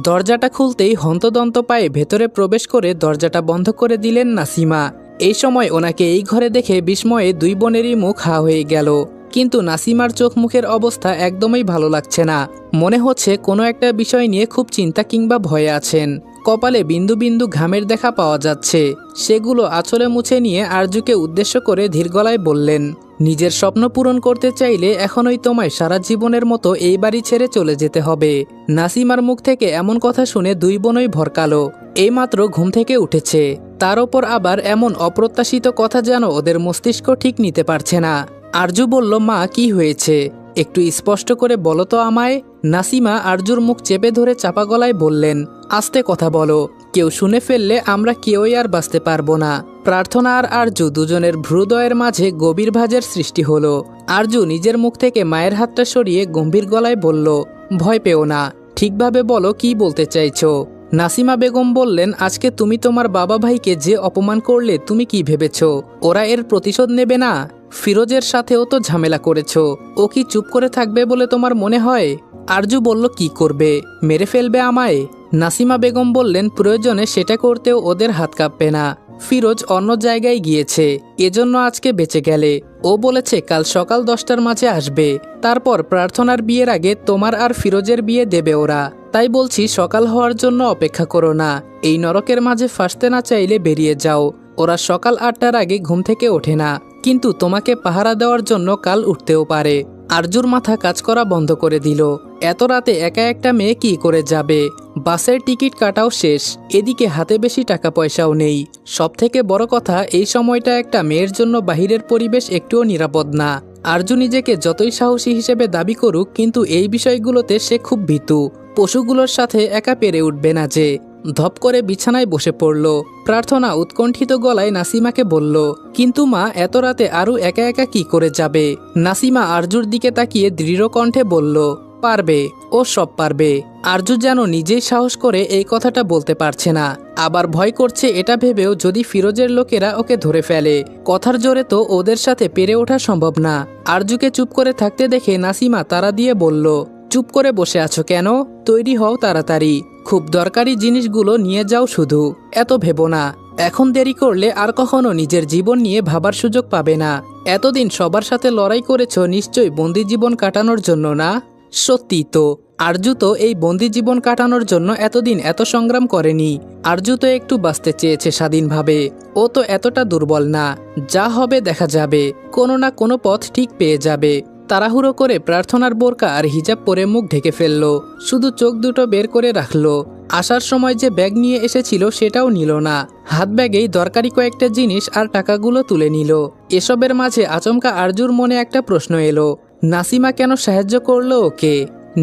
S1: দরজাটা খুলতেই হন্তদন্ত পায়ে ভেতরে প্রবেশ করে দরজাটা বন্ধ করে দিলেন নাসিমা। এই সময় ওনাকে এই ঘরে দেখে বিস্ময়ে দুই বোনেরই মুখ হা হয়ে গেল। কিন্তু নাসিমার চোখ মুখের অবস্থা একদমই ভালো লাগছে না। মনে হচ্ছে কোনো একটা বিষয় নিয়ে খুব চিন্তা কিংবা ভয়ে আছেন। কপালে বিন্দু বিন্দু ঘামের দেখা পাওয়া যাচ্ছে। সেগুলো আঁচলে মুছে নিয়ে আরজুকে উদ্দেশ্য করে ধীর গলায় বললেন, নিজের স্বপ্ন পূরণ করতে চাইলে এখনই তোমায় সারা জীবনের মতো এই বাড়ি ছেড়ে চলে যেতে হবে। নাসিমার মুখ থেকে এমন কথা শুনে দুই বোনই ভরকালো। এইমাত্র ঘুম থেকে উঠেছে, তার ওপর আবার এমন অপ্রত্যাশিত কথা যেন ওদের মস্তিষ্ক ঠিক নিতে পারছে না। আরজু বলল, মা কি হয়েছে? একটু স্পষ্ট করে বলো তো আমায়। নাসিমা আরজুর মুখ চেপে ধরে চাপা গলায় বললেন, আস্তে কথা বলো, কেউ শুনে ফেললে আমরা কেউই আর বাঁচতে পারবো না। প্রার্থনা আর আরজু দুজনের ভ্রুদয়ের মাঝে গভীর ভাঁজের সৃষ্টি হলো। আরজু নিজের মুখ থেকে মায়ের হাতটা সরিয়ে গম্ভীর গলায় বলল, ভয় পেও না, ঠিকভাবে বলো কি বলতে চাইছো। নাসিমা বেগম বললেন, আজকে তুমি তোমার বাবা ভাইকে যে অপমান করলে তুমি কি ভেবেছো ওরা এর প্রতিশোধ নেবে না? ফিরোজের সাথেও তো ঝামেলা করেছো, ও কি চুপ করে থাকবে বলে তোমার মনে হয়? আরজু বলল, কি করবে, মেরে ফেলবে আমায়? নাসিমা বেগম বললেন, প্রয়োজনে সেটা করতেও ওদের হাত কাঁপবে না। ফিরোজ অন্য জায়গায় গিয়েছে, এজন্য আজকে বেঁচে গেলে। ও বলেছে কাল সকাল 10টার মাঝে আসবে। তারপর প্রার্থনার বিয়ের আগে তোমার আর ফিরোজের বিয়ে দেবে ওরা। তাই বলছি সকাল হওয়ার জন্য অপেক্ষা করো না, এই নরকের মাঝে ফাঁসতে না চাইলে বেরিয়ে যাও। ওরা সকাল 8টার আগে ঘুম থেকে ওঠে না, কিন্তু তোমাকে পাহারা দেওয়ার জন্য কাল উঠতেও পারে। আরজুর মাথা কাজ করা বন্ধ করে দিল। এত রাতে একা একটা মেয়ে কি করে যাবে? বাসের টিকিট কাটাও শেষ, এদিকে হাতে বেশি টাকা পয়সাও নেই। সব থেকে বড় কথা, এই সময়টা একটা মেয়ের জন্য বাহিরের পরিবেশ একটুও নিরাপদ না। আরজু নিজেকে যতই সাহসী হিসেবে দাবি করুক, কিন্তু এই বিষয়গুলোতে সে খুব ভীতু। পশুগুলোর সাথে একা পেরে উঠবে না যে। ধপ করে বিছানায় বসে পড়ল। প্রার্থনা উৎকণ্ঠিত গলায় নাসিমাকে বলল, কিন্তু মা, এত রাতে আরু একা একা কি করে যাবে? নাসিমা আরজুর দিকে তাকিয়ে দৃঢ় কণ্ঠে বলল, পারবে, ও সব পারবে। আরজু যেন নিজেই সাহস করে এই কথাটা বলতে পারছে না, আবার ভয় করছে এটা ভেবেও যদি ফিরোজের লোকেরা ওকে ধরে ফেলে। কথার জোরে তো ওদের সাথে পেরে ওঠা সম্ভব না। আরজুকে চুপ করে থাকতে দেখে নাসিমা তাড়া দিয়ে বলল, চুপ করে বসে আছো কেন? তৈরি হও তাড়াতাড়ি, খুব দরকারি জিনিসগুলো নিয়ে যাও, শুধু এত ভেবো না। এখন দেরি করলে আর কখনো নিজের জীবন নিয়ে ভাবার সুযোগ পাবে না। এতদিন সবার সাথে লড়াই করেছো, নিশ্চয়ই বন্দি জীবন কাটানোর জন্য না? সত্যি তো, আরজু তো এই বন্দি জীবন কাটানোর জন্য এতদিন এত সংগ্রাম করেনি। আরজু তো একটু বাঁচতে চেয়েছে স্বাধীনভাবে। ও তো এতটা দুর্বল না, যা হবে দেখা যাবে, কোনো না কোনো পথ ঠিক পেয়ে যাবে। তাড়াহুড়ো করে প্রার্থনার বোরকা আর হিজাব পরে মুখ ঢেকে ফেলল, শুধু চোখ দুটো বের করে রাখলো। আসার সময় যে ব্যাগ নিয়ে এসেছিল সেটাও নিল না। হাত ব্যাগেই দরকারি কয়েকটা জিনিস আর টাকাগুলো তুলে নিল। এসবের মাঝে আচমকা আরজুর মনে একটা প্রশ্ন এলো, নাসিমা কেন সাহায্য করলো ওকে?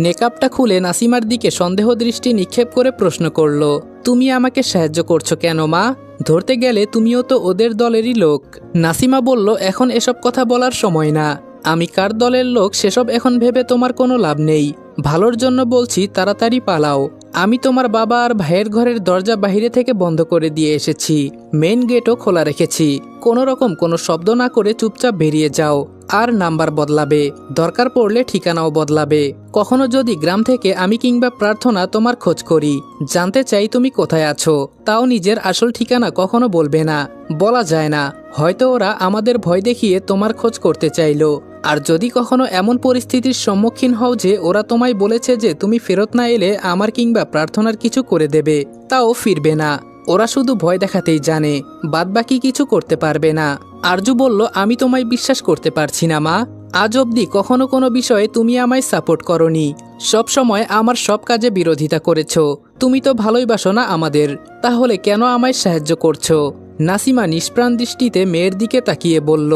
S1: নেকাবটা খুলে নাসিমার দিকে সন্দেহ দৃষ্টি নিক্ষেপ করে প্রশ্ন করল, তুমি আমাকে সাহায্য করছো কেন মা? ধরতে গেলে তুমিও তো ওদের দলেরই লোক। নাসিমা বলল, এখন এসব কথা বলার সময় না। আমি কার দলের লোক সেসব এখন ভেবে তোমার কোনো লাভ নেই। ভালোর জন্য বলছি, তাড়াতাড়ি পালাও। আমি তোমার বাবা আর ভাইয়ের ঘরের দরজা বাইরে থেকে বন্ধ করে দিয়ে এসেছি, মেইন গেটও খোলা রেখেছি। কোনো রকম কোনো শব্দ না করে চুপচাপ বেরিয়ে যাও। আর নাম্বার বদলাবে, দরকার পড়লে ঠিকানাও বদলাবে। কখনো যদি গ্রাম থেকে আমি কিংবা প্রার্থনা তোমার খোঁজ করি, জানতে চাই তুমি কোথায় আছো, তাও নিজের আসল ঠিকানা কখনো বলবে না। বলা যায় না, হয়তো ওরা আমাদের ভয় দেখিয়ে তোমার খোঁজ করতে চাইলো। আর যদি কখনো এমন পরিস্থিতির সম্মুখীন হও যে ওরা তোমায় বলেছে যে তুমি ফেরত না এলে আমার কিংবা প্রার্থনার কিছু করে দেবে, তাও ফিরবে না। ওরা শুধু ভয় দেখাতেই জানে, বাদবাকি কিছু করতে পারবে না। আরজু বলল, আমি তোমায় বিশ্বাস করতে পারছি না মা। আজ অবধি কখনো কোনো বিষয়ে তুমি আমায় সাপোর্ট করনি, সব সময় আমার সব কাজে বিরোধিতা করেছো। তুমি তো ভালোই বাসো না আমাদের, তাহলে কেন আমায় সাহায্য করছো? নাসিমা নিষ্প্রাণ দৃষ্টিতে মেয়ের দিকে তাকিয়ে বলল,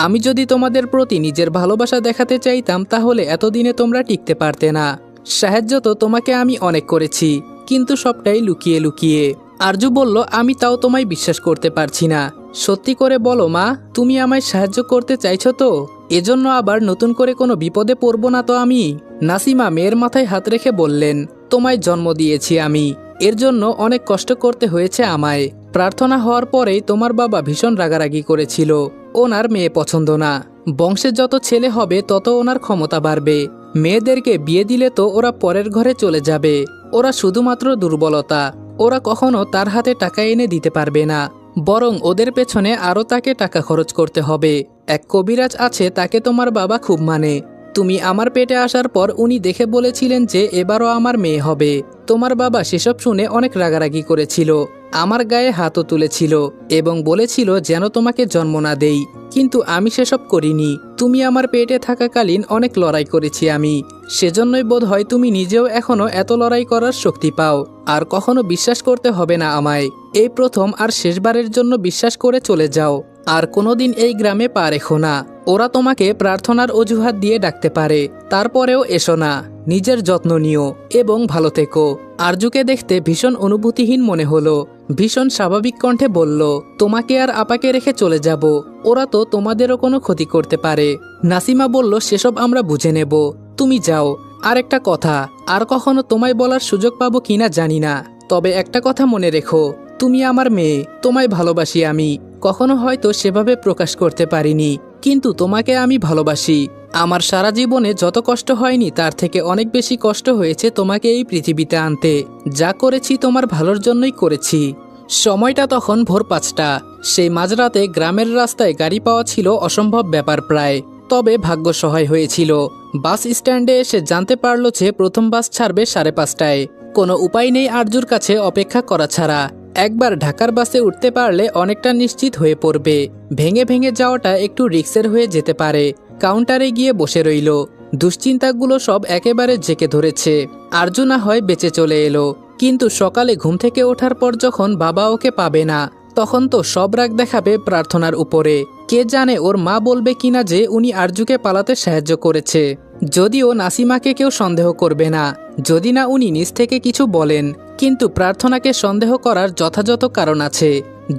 S1: আমি যদি তোমাদের প্রতি নিজের ভালোবাসা দেখাতে চাইতাম তাহলে এতদিনে তোমরা টিকতে পারতে না। সাহায্য তো তোমাকে আমি অনেক করেছি, কিন্তু সবটাই লুকিয়ে লুকিয়ে। আরজু বলল, আমি তাও তোমায় বিশ্বাস করতে পারছি না। সত্যি করে বলো মা, তুমি আমায় সাহায্য করতে চাইছো তো? এজন্য আবার নতুন করে কোনো বিপদে পড়ব না তো আমি? নাসিমা মেয়ের মাথায় হাত রেখে বললেন, তোমায় জন্ম দিয়েছি আমি, এর জন্য অনেক কষ্ট করতে হয়েছে আমায়। প্রার্থনা হওয়ার পরেই তোমার বাবা ভীষণ রাগারাগি করেছিল, ওনার মেয়ে পছন্দ না। বংশে যত ছেলে হবে তত ওনার ক্ষমতা বাড়বে। মেয়েদেরকে বিয়ে দিলে তো ওরা পরের ঘরে চলে যাবে। ওরা শুধুমাত্র দুর্বলতা, ওরা কখনো তার হাতে টাকা এনে দিতে পারবে না, বরং ওদের পেছনে আরও তাকে টাকা খরচ করতে হবে। এক কবিরাজ আছে, তাকে তোমার বাবা খুব মানে। তুমি আমার পেটে আসার পর উনি দেখে বলেছিলেন যে এবারও আমার মেয়ে হবে। তোমার বাবা সেসব শুনে অনেক রাগারাগি করেছিল, আমার গায়ে হাতও তুলেছিল এবং বলেছিল যেন তোমাকে জন্ম না দেই, কিন্তু আমি সেসব করিনি। তুমি আমার পেটে থাকাকালীন অনেক লড়াই করেছি আমি, সেজন্যই বোধ হয় তুমি নিজেও এখনো এত লড়াই করার শক্তি পাও। আর কখনো বিশ্বাস করতে হবে না আমায়, এই প্রথম আর শেষবারের জন্য বিশ্বাস করে চলে যাও। আর কোনোদিন এই গ্রামে পা রেখো না। ওরা তোমাকে প্রার্থনার অজুহাত দিয়ে ডাকতে পারে, তারপরেও এসো না। নিজের যত্ন নিও এবং ভালো থেকো। আরজুকে দেখতে ভীষণ অনুভূতিহীন মনে হলো। ভীষণ স্বাভাবিক কণ্ঠে বলল, তোমাকে আর আপাকে রেখে চলে যাব, ওরা তো তোমাদেরও কোনো ক্ষতি করতে পারে। নাসিমা বলল, সেসব আমরা বুঝে নেব, তুমি যাও। আর একটা কথা, আর কখনো তোমায় বলার সুযোগ পাবো কিনা জানি না, তবে একটা কথা মনে রেখো, তুমি আমার মেয়ে, তোমায় ভালোবাসি আমি। কখনো হয়তো সেভাবে প্রকাশ করতে পারিনি, কিন্তু তোমাকে আমি ভালোবাসি। আমার সারা জীবনে যত কষ্ট হয়নি তার থেকে অনেক বেশি কষ্ট হয়েছে তোমাকে এই পৃথিবীতে আনতে। যা করেছি তোমার ভালোর জন্যই করেছি। সময়টা তখন ভোর 5টা। সেই মাঝরাতে গ্রামের রাস্তায় গাড়ি পাওয়া ছিল অসম্ভব ব্যাপার প্রায়। তবে ভাগ্য সহায় হয়েছিল। বাস স্ট্যান্ডে এসে জানতে পারল যে প্রথম বাস ছাড়বে 5:30টায়। কোনো উপায় নেই আরজুর কাছে অপেক্ষা করা ছাড়া। একবার ঢাকার বাসে উঠতে পারলে অনেকটা নিশ্চিত হয়ে পড়বে। ভেঙে ভেঙে যাওয়াটা একটু রিস্কের হয়ে যেতে পারে। কাউন্টারে গিয়ে বসে রইল। দুশ্চিন্তাগুলো সব একেবারে জেঁকে ধরেছে। আরজু না হয় বেঁচে চলে এলো, কিন্তু সকালে ঘুম থেকে ওঠার পর যখন বাবা ওকে পাবে না, তখন তো সব রাগ দেখাবে প্রার্থনার উপরে। কে জানে ওর মা বলবে কিনা যে উনি আরজুকে পালাতে সাহায্য করেছে। যদিও নাসিমাকে কেউ সন্দেহ করবে না, যদি না উনি নিজ থেকে কিছু বলেন। কিন্তু প্রার্থনাকে সন্দেহ করার যথাযথ কারণ আছে।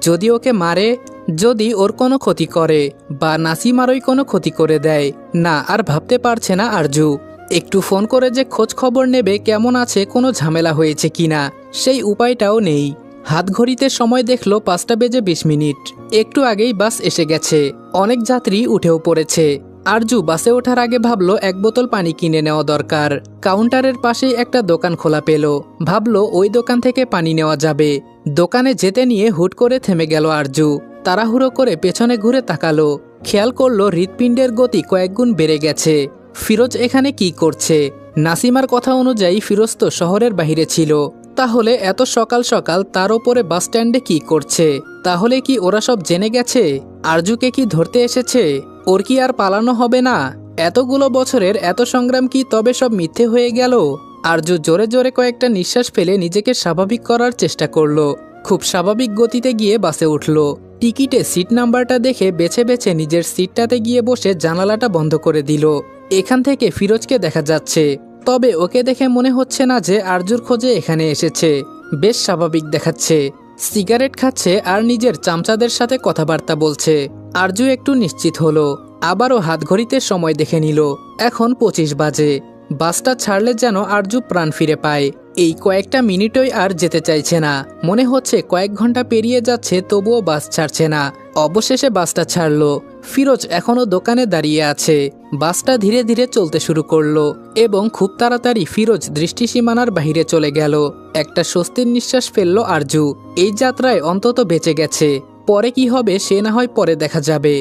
S1: যদি ওকে মারে, যদি ওর কোনো ক্ষতি করে, বা নাসিমারই কোনো ক্ষতি করে দেয়। না, আর ভাবতে পারছে না আরজু। একটু ফোন করে যে খোঁজ খবর নেবে কেমন আছে, কোনো ঝামেলা হয়েছে কিনা, সেই উপায়টাও নেই। হাত ঘড়িতে সময় দেখলো 5:20। একটু আগেই বাস এসে গেছে। অনেক যাত্রী উঠেও পড়েছে। আরজু বাসে ওঠার আগে ভাবলো এক বোতল পানি কিনে নেওয়া দরকার। কাউন্টারের পাশেই একটা দোকান খোলা পেল। ভাবলো ওই দোকান থেকে পানি নেওয়া যাবে। দোকানে যেতে নিয়ে হুট করে থেমে গেল আরজু। তাড়াহুড়ো করে পেছনে ঘুরে তাকালো। খেয়াল করলো হৃৎপিণ্ডের গতি কয়েকগুণ বেড়ে গেছে। ফিরোজ এখানে কি করছে? নাসিমার কথা অনুযায়ী ফিরোজ তো শহরের বাইরে ছিল। তাহলে এত সকাল সকাল তার ওপরে বাস স্ট্যান্ডে কি করছে? তাহলে কি ওরা সব জেনে গেছে? আরজুকে কি ধরতে এসেছে? ওর কি আর পালানো হবে না? এতগুলো বছরের এত সংগ্রাম কি তবে সব মিথ্যে হয়ে গেল? আরজু জোরে জোরে কয়েকটা নিঃশ্বাস ফেলে নিজেকে স্বাভাবিক করার চেষ্টা করলো। খুব স্বাভাবিক গতিতে গিয়ে বাসে উঠল। টিকিটে সিট নাম্বারটা দেখে বেছে বেছে নিজের সিটটাতে গিয়ে বসে জানালাটা বন্ধ করে দিল। এখান থেকে ফিরোজকে দেখা যাচ্ছে, তবে ওকে দেখে মনে হচ্ছে না যে আরজুর খোঁজে এখানে এসেছে। বেশ স্বাভাবিক দেখাচ্ছে। সিগারেট খাচ্ছে আর নিজের চামচাদের সাথে কথাবার্তা বলছে। আরজু একটু নিশ্চিত হলো। আবারও হাত ঘড়িতে সময় দেখে নিল। এখন 25 বাজে। বাসটা ছাড়লে যেন আরজু প্রাণ ফিরে পায়। এই কয়েকটা মিনিটই আর যেতে চাইছে না। মনে হচ্ছে কয়েক ঘন্টা পেরিয়ে যাচ্ছে, তবুও বাস ছাড়ছে না। অবশেষে বাসটা ছাড়লো। ফিরোজ এখনো দোকানে দাঁড়িয়ে আছে। বাসটা ধীরে ধীরে চলতে শুরু করলো এবং খুব তাড়াতাড়ি ফিরোজ দৃষ্টিসীমানার বাহিরে চলে গেল। একটা স্বস্তির নিঃশ্বাস ফেললো আরজু। এই যাত্রায় অন্তত বেঁচে গেছে। পরে কি হবে সে না হয় পরে দেখা যাবে।